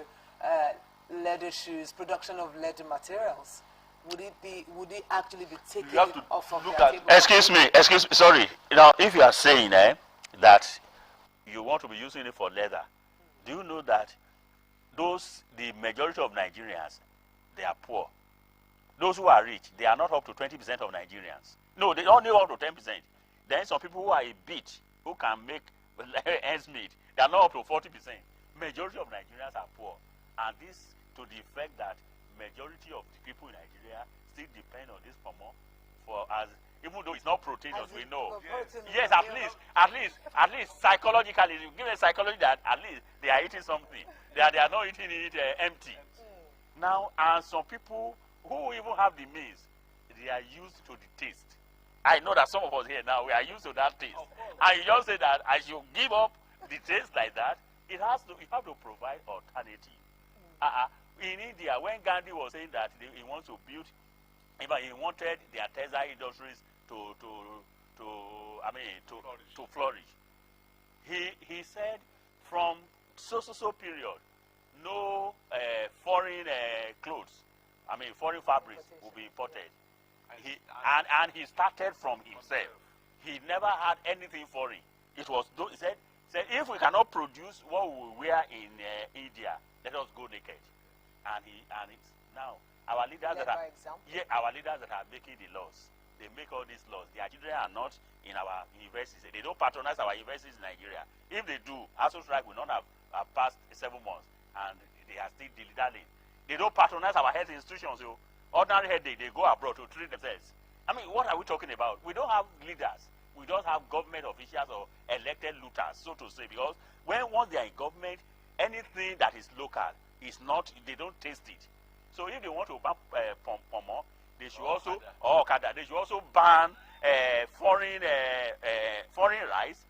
leather shoes, production of leather materials, would it actually be taken off of their table? Excuse me, sorry. If you are saying that you want to be using it for leather, do you know that the majority of Nigerians, they are poor? Those who are rich, they are not up to 20% of Nigerians. No, they only up to 10%. Then some people who are a bit, who can make ends meet, they are not up to 40%. Majority of Nigerians are poor. And this to the effect that majority of the people in Nigeria still depend on this pomo even though it's not proteinous, we know. Yes, at least psychologically, given psychology that at least they are eating something. They are not eating it empty. Now, and some people who even have the means, they are used to the taste. I know that some of us here now, we are used to that taste. And you just say that I should give up the taste like that. You have to provide alternative. In India, when Gandhi was saying that he wants to build, he wanted their textile industries to flourish. He said from so period, no foreign clothes, foreign fabrics will be imported. And he started from himself. He never had anything foreign. It was he said if we cannot produce what we wear in India, let us go naked. And it's now Our leaders Led that are by example. yeah, our leaders that are making the laws. They make all these laws. Their children are not in our universities. They don't patronize our universities in Nigeria. If they do, Osrc will not have passed 7 months, and they are still dilly-dallying. They don't patronize our health institutions. So ordinary headache, they go abroad to treat themselves. I mean, what are we talking about? We don't have leaders. We don't have government officials or elected looters, so to say, because once they are in government, anything that is local is not, they don't taste it. So if they want to ban pomo, they should also Okada. They should also ban foreign rice.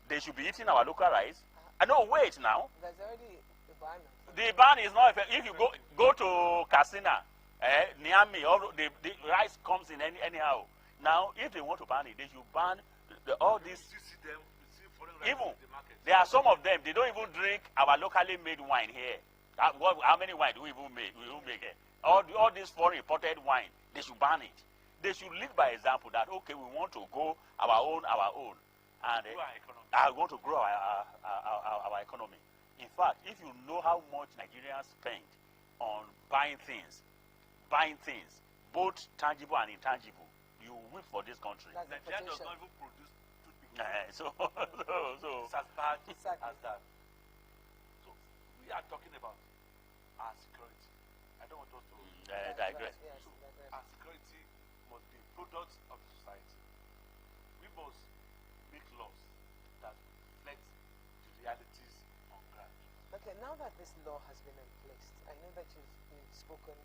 They should be eating our local rice. No, wait now. There's already a ban. The ban is not effective. If you go to Katsina, Niamey, the rice comes in anyhow. Now, if they want to ban it, they should ban all these. Even there are some of them. They don't even drink our locally made wine here. How many wine do we even make? Here? All this foreign imported wine, they should ban it. They should lead by example that okay, we want to go our own, and I want to grow our economy. In fact, if you know how much Nigerians spend on buying things, both tangible and intangible, you weep for this country. Nigeria does not even produce toothpick. So it's as bad as that. So we are talking about our security. I don't want us to digress. Yes, so our security must be products of the society. We must make laws that reflect the realities on ground. Okay, now that this law has been in place, I know that you've spoken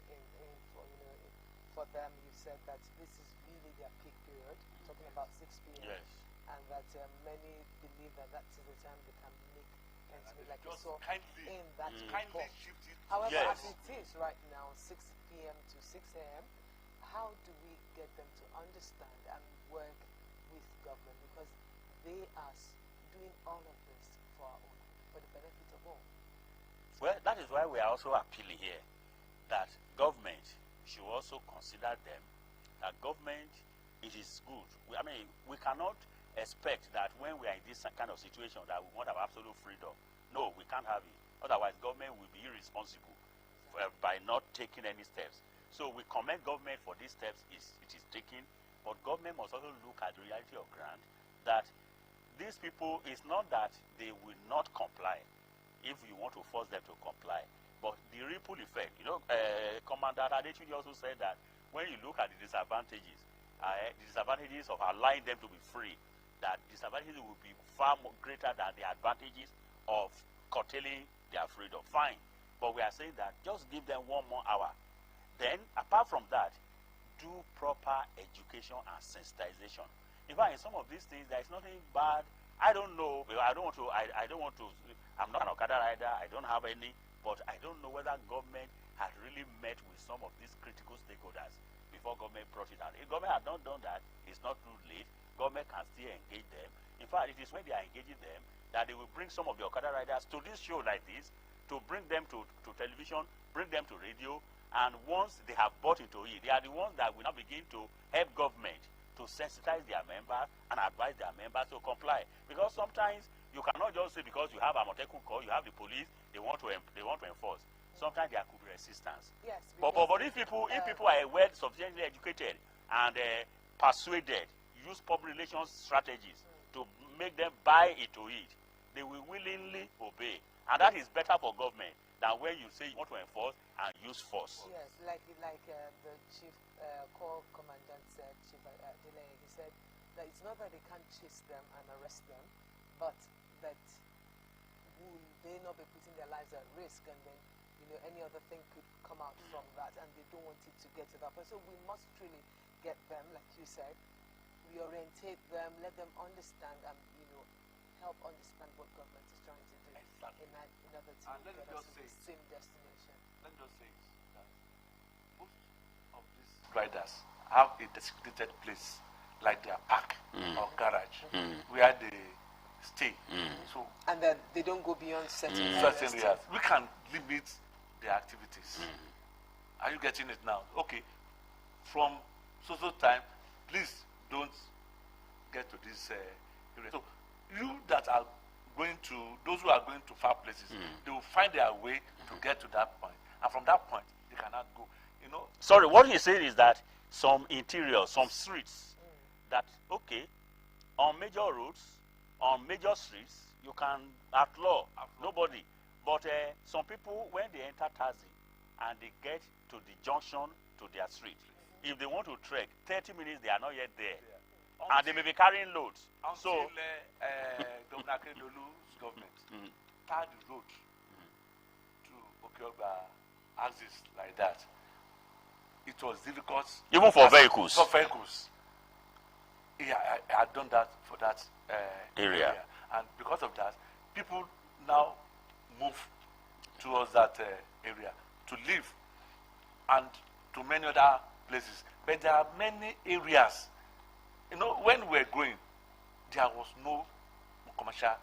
for them. You said that this is really their peak period, talking about 6 p.m. Yes. And that many believe that that is the time they can make ends meet, like you Just saw kindly, in that kindly report. shift it. However, Yes. as it is right now, 6 p.m. to 6 a.m., how do we get them to understand and work with government? Because they are doing all of this for our own, for the benefit of all. Well, that is why we are also appealing here that government should also consider them. That government, it is good. We cannot expect that when we are in this kind of situation that we want to have absolute freedom. No, we can't have it. Otherwise, government will be irresponsible by not taking any steps. So we commend government for these steps it is taking, but government must also look at the reality of ground that these people, it's not that they will not comply if you want to force them to comply, but the ripple effect. Commander Adetunji also said that when you look at the disadvantages of allowing them to be free, that disadvantages will be far more greater than the advantages of curtailing their freedom. Fine, but we are saying that just give them 1 more hour. Then, apart from that, do proper education and sensitization. In fact, in some of these things, there is nothing bad. I don't know. I don't want to. I'm not an Okada rider. I don't have any. But I don't know whether government had really met with some of these critical stakeholders before government brought it out. If government had not done that, it's not too late. Government can still engage them. In fact, it is when they are engaging them that they will bring some of the Okada riders to this show like this, to bring them to television, bring them to radio, and once they have bought into it, they are the ones that will now begin to help government to sensitize their members and advise their members to comply. Because sometimes you cannot just say because you have a Motekun call, you have the police, they want to enforce. Sometimes there could be resistance. Yes. But if people are well sufficiently educated and persuaded, use public relations strategies to make them buy into it, they will willingly obey. And that is better for government than when you say you want to enforce and use force. Yes, like the chief corps commandant said, Chief Delay, he said that it's not that they can't chase them and arrest them, but that will they not be putting their lives at risk, and then any other thing could come out from that, and they don't want it to get to that point. So we must truly get them, like you said, reorientate them, let them understand, and help understand what government is trying to do in order to get us to the same destination. Let me just say that most of these riders have a designated place, like their park or garage, where they stay. So and that they don't go beyond certain areas. We can limit their activities. Are you getting it now? Okay, from so time, please don't get to this area. So you that are going to, those who are going to far places, they will find their way to get to that point. And from that point, they cannot go. you know. Sorry, what he said is that some interior, some streets, that, okay, on major roads, on major streets, you can outlaw nobody. But some people, when they enter taxi and they get to the junction to their street, if they want to trek 30 minutes, they are not yet there. And they may be carrying loads. Until Governor Akeredolu's government tarred the road to Okada axis like that, it was difficult. Even for vehicles. For vehicles. Yeah, I had done that for that area. And because of that, people now move towards that area to live and to many other places. But there are many areas. You know, when we were going, there was no commercial.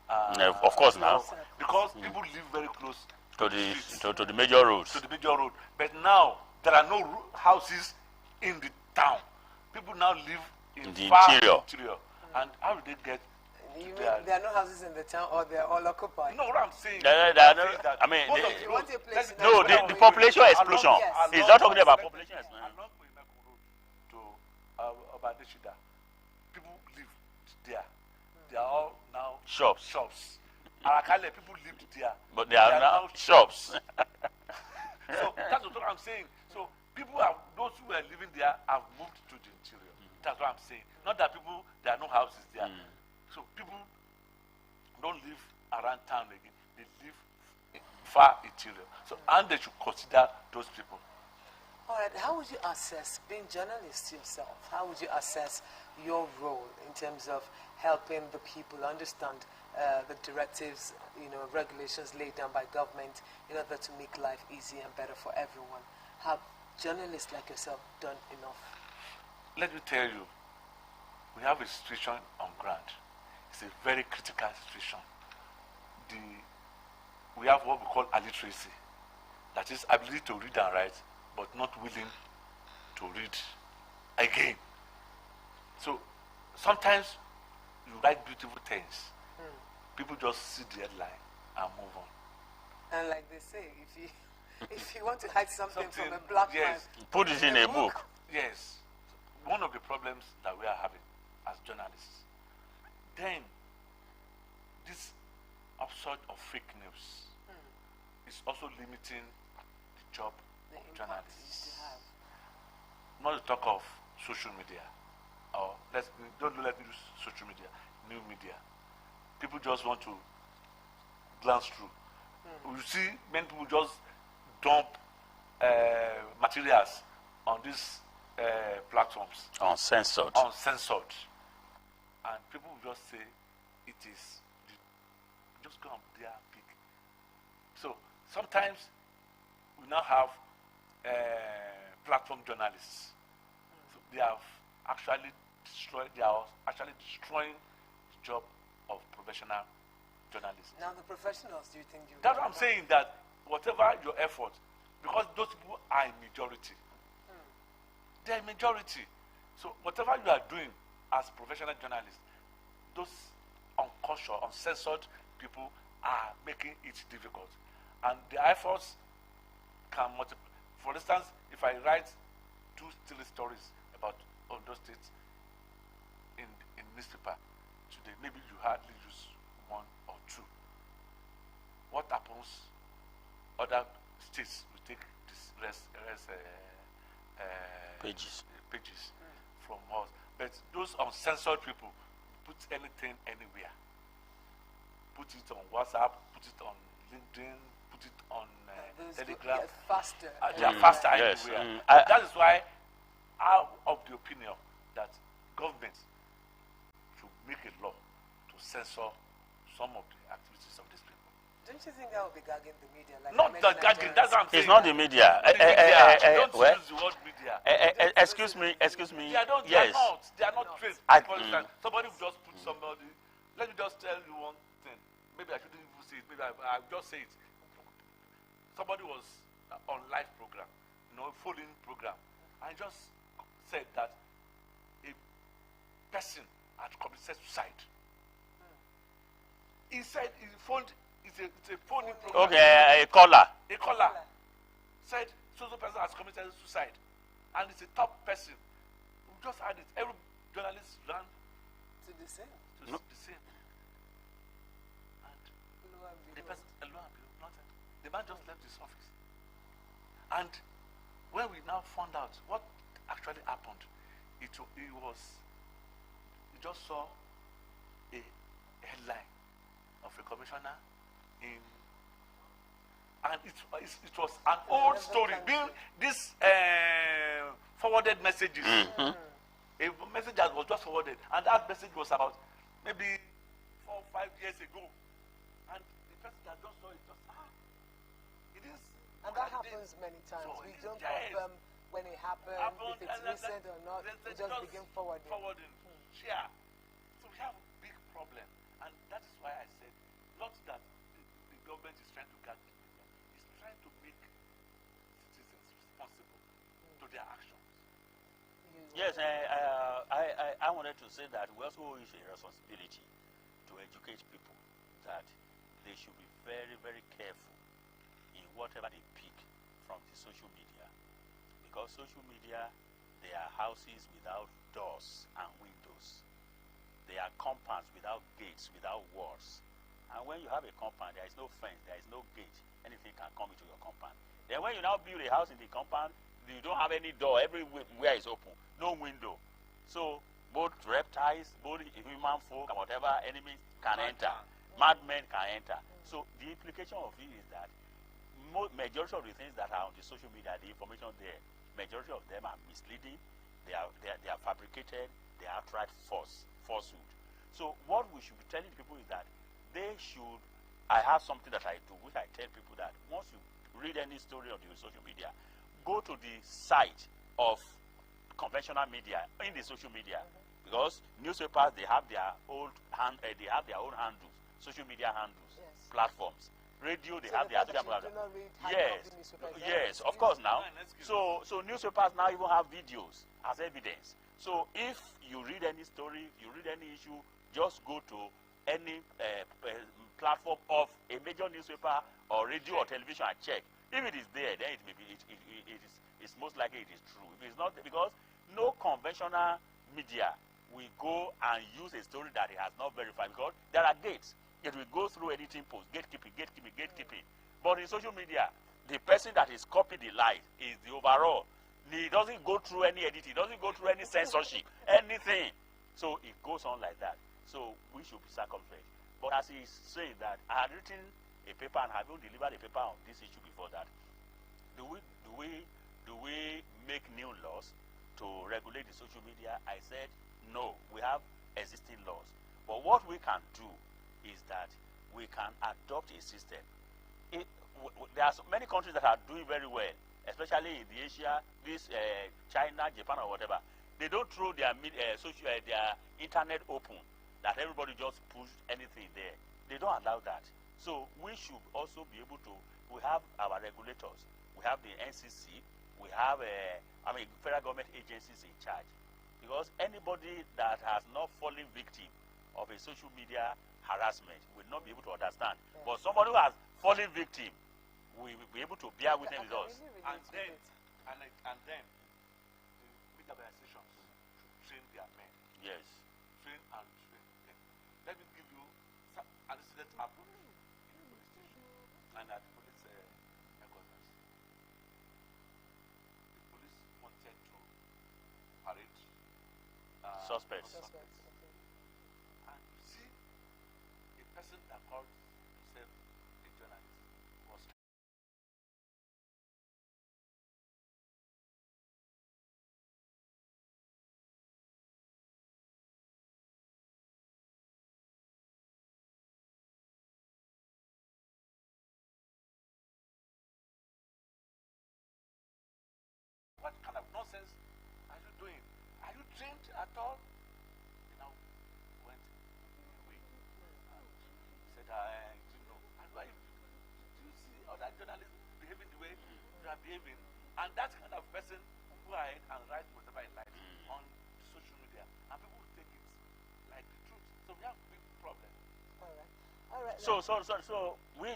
Of course, now. Because people live very close to the major roads. To the major road. But now, there are no houses in the town. People now live in the far interior. And how do they get? There are no houses in the town, or they're all occupied? No, what I'm saying. The population explosion. Yes. He's not talking about population explosion. Along Koimeko Road to Obadeshida, people live there. They are all now shops. Arakale, people lived there. But they are now shops. So that's what I'm saying. So people have, those who are living there have moved to the interior. That's what I'm saying. Not that people, there are no houses there. So people don't live around town again. They live in far interior. So, and they should consider those people. All right, how would you assess, being journalist yourself, how would you assess your role in terms of helping the people understand the directives, regulations laid down by government in order to make life easy and better for everyone? Have journalists like yourself done enough? Let me tell you, we have a situation on ground. It's a very critical situation. We have what we call illiteracy. That is ability to read and write, but not willing to read again. So sometimes you write beautiful things. People just see the headline and move on. And like they say, if you want to hide something from a black man, put it in a book. Yes. One of the problems that we are having as journalists. Then this upsurge of fake news is also limiting the job of journalists. Not to talk of social media, or don't let me use social media, new media. People just want to glance through. You see many people just dump materials on these platforms. Uncensored. And people will just say it is. Just go up there and pick. So sometimes we now have platform journalists. So they have actually destroyed. They are actually destroying the job of professional journalists. Now the professionals, do you think you? That's what I'm saying. That whatever your effort, because those people are a majority. They are a majority. So whatever you are doing as professional journalists, those unconscious, uncensored people are making it difficult. And the efforts can multiply. For instance, if I write 2 stories about Ondo State in newspaper today, maybe you hardly use 1 or 2. What happens? Other states will take this rest pages from us. But those uncensored people put anything anywhere. Put it on WhatsApp, put it on LinkedIn, put it on Telegram. Faster. They are faster everywhere. That is why I'm of the opinion that government should make a law to censor some of the activities of these people. Don't you think that would be gagging the media? Like not the gagging, that's what I'm saying. It's not the media. Don't use the word media. Excuse me. They are not trained. For instance, somebody will just put somebody. Let me just tell you one thing. Maybe I shouldn't even say it. Maybe I'll just say it. Somebody was on live program, phone-in program, and just said that a person had committed suicide. He said he phoned. It's a phone-in program. Okay, a caller. Said so person has committed suicide, and it's a top person. We just had it. Every journalist ran To the same. to the scene, and the person alone, nothing. The man just left his office, and when we now found out what actually happened, it we just saw a headline of a commissioner in, and it was an old story. This forwarded messages, a message that was just forwarded, and that message was about maybe 4 or 5 years ago, and the person that just saw it just it is. And that happens many times. So We don't confirm when it happened, if it's recent or not. We just begin forwarding. Share. So we have a big problem, and that is why I said, not that the government is trying to guard the media, it's trying to make citizens responsible to their actions. Yes, I wanted to say that we also owe a responsibility to educate people that they should be very, very careful in whatever they pick from the social media, because social media, they are houses without doors and windows. They are compounds without gates, without walls. And when you have a compound, there is no fence, there is no gate. Anything can come into your compound. Then when you now build a house in the compound, you don't have any door. Everywhere is open, no window. So both reptiles, both human folk, and whatever enemies can enter. Madmen can enter. So the implication of it is that majority of the things that are on the social media, the information there, majority of them are misleading. They are fabricated. They are outright falsehood. So what we should be telling people is that they should. I have something that I do, which I tell people that once you read any story on the social media, go to the site of conventional media in the social media, because newspapers, they have their own handles, social media handles, platforms. Radio, they have their yes, of course now. So newspapers now even have videos as evidence. So if you read any story, you read any issue, just go to any platform of a major newspaper or radio or television and check. If it is there, then it's most likely it is true. If it's not, because no conventional media will go and use a story that it has not verified, because there are gates. It will go through editing post, gatekeeping. But in social media, the person that is copying the lie is the overall. He doesn't go through any editing, doesn't go through any censorship, anything. So it goes on like that. So we should be circumspect. But as he's saying that, I had written a paper and have even delivered a paper on this issue before that. Do we make new laws to regulate the social media? I said no. We have existing laws. But what we can do is that we can adopt a system. There are so many countries that are doing very well, especially in the Asia, China, Japan, or whatever. They don't throw their internet open, that everybody just push anything there. They don't allow that. So we should also be able to. We have our regulators. We have the NCC. We have federal government agencies in charge, because anybody that has not fallen victim of a social media harassment will not be able to understand. Yes. But somebody who has fallen victim will be able to bear witness with us. And then the media organizations should train their men. Yes. Train and train them. Let me give you an incident happened in the police station and at the police headquarters. The police wanted to parade suspects. Okay. And you see, a person that called himself a journalist was what kind of nonsense are you doing? Are you trained at all? You know, went away. Said, I didn't know. And why do you see other journalists behaving the way you are behaving? And that kind of person will go ahead and write whatever he likes on social media. And people will take it like the truth. So we have a big problem. All right. So we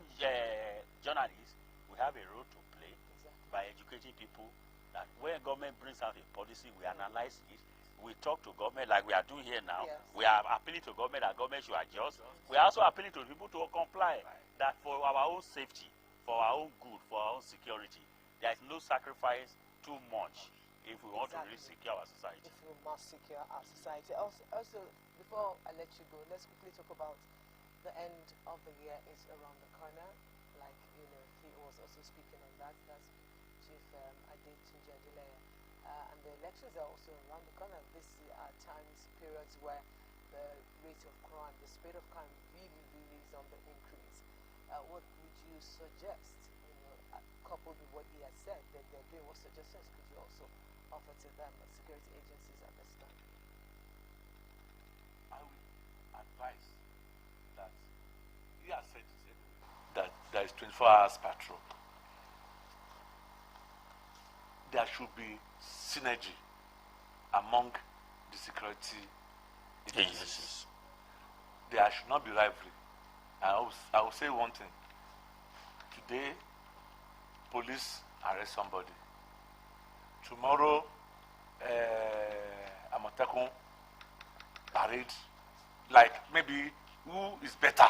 journalists, we have a role to play. Exactly. by educating people that when government brings out a policy, we analyze it, we talk to government like we are doing here now. Yes. We are appealing to government that government should adjust. We are also appealing to people to comply, that for our own safety, for our own good, for our own security, there is no sacrifice too much if we want to really secure our society. If we must secure our society. Also, before I let you go, let's quickly talk about the end of the year is around the corner. Like, you know, he was also speaking on that. That's Chief Adetunji Adeleye. And the elections are also around the corner. These are periods where the rate of crime, the speed of crime really is on the increase. What would you suggest, you know, coupled with what he has said, that they're doing? What suggestions could you also offer to them, security agencies at this time? I will advise that he has said it anyway, that there is 24 hours patrol. There should be synergy among the security agencies. There should not be rivalry. I will say one thing. Today, police arrest somebody. Tomorrow, Amotekun parade. Like maybe who is better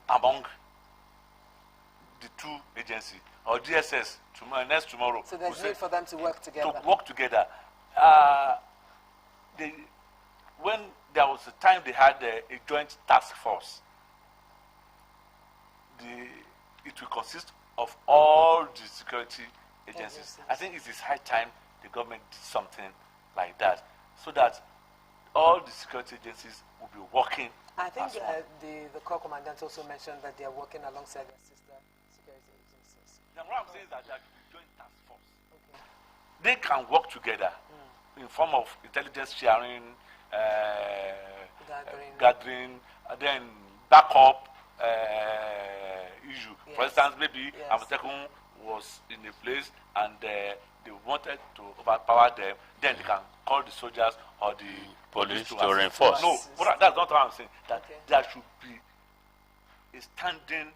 among the two agencies, or DSS tomorrow. So there's need for them to work together. When there was a time they had a joint task force, it will consist of all the security agencies. I think it is high time the government did something like that, so that all the security agencies will be working. I think the corps commandant also mentioned that they are working alongside their sister security agencies. Now, what I'm saying is that there should be joint task force. Okay. They can work together in form of intelligence sharing, gathering, then backup issue. Yes. For instance, maybe Amotekun was in a place and they wanted to overpower them, then they can call the soldiers or the police to reinforce. No, that's not what I'm saying. That there should be a standing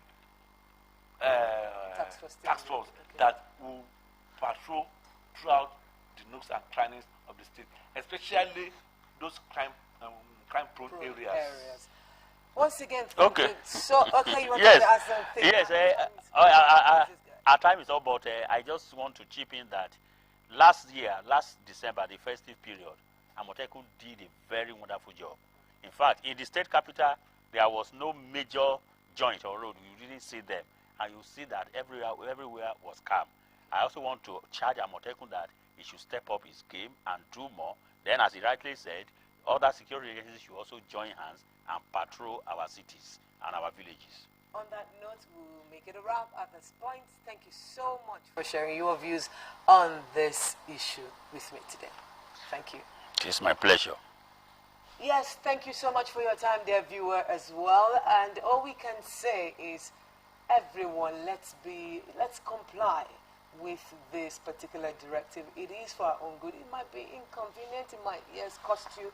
task force that will patrol throughout the nooks and crannies of the state, especially those crime-prone areas. Once again, okay. So, you want to ask something? Yes, our time is up, but I just want to chip in that last December, the festive period, Amotekun did a very wonderful job. In fact, in the state capital, there was no major joint or road. You didn't see them. And you see that everywhere was calm. I also want to charge Amotekun that he should step up his game and do more. Then, as he rightly said, other security agencies should also join hands and patrol our cities and our villages. On that note, we'll make it a wrap at this point. Thank you so much for sharing your views on this issue with me today. Thank you. It's my pleasure. Yes, thank you so much for your time, dear viewer, as well. And all we can say is, everyone, let's comply with this particular directive. It is for our own good. It might be inconvenient. It might, yes, cost you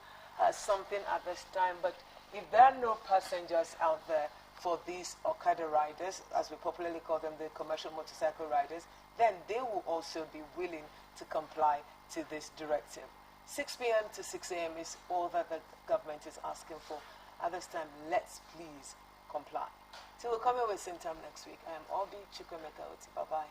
something at this time. But if there are no passengers out there for these Okada riders, as we popularly call them, the commercial motorcycle riders, then they will also be willing to comply to this directive. 6 p.m. to 6 a.m. is all that the government is asking for. At this time, let's please comply. So we'll come here with same time next week. I am Obi Chukwemeka Oti. Bye-bye.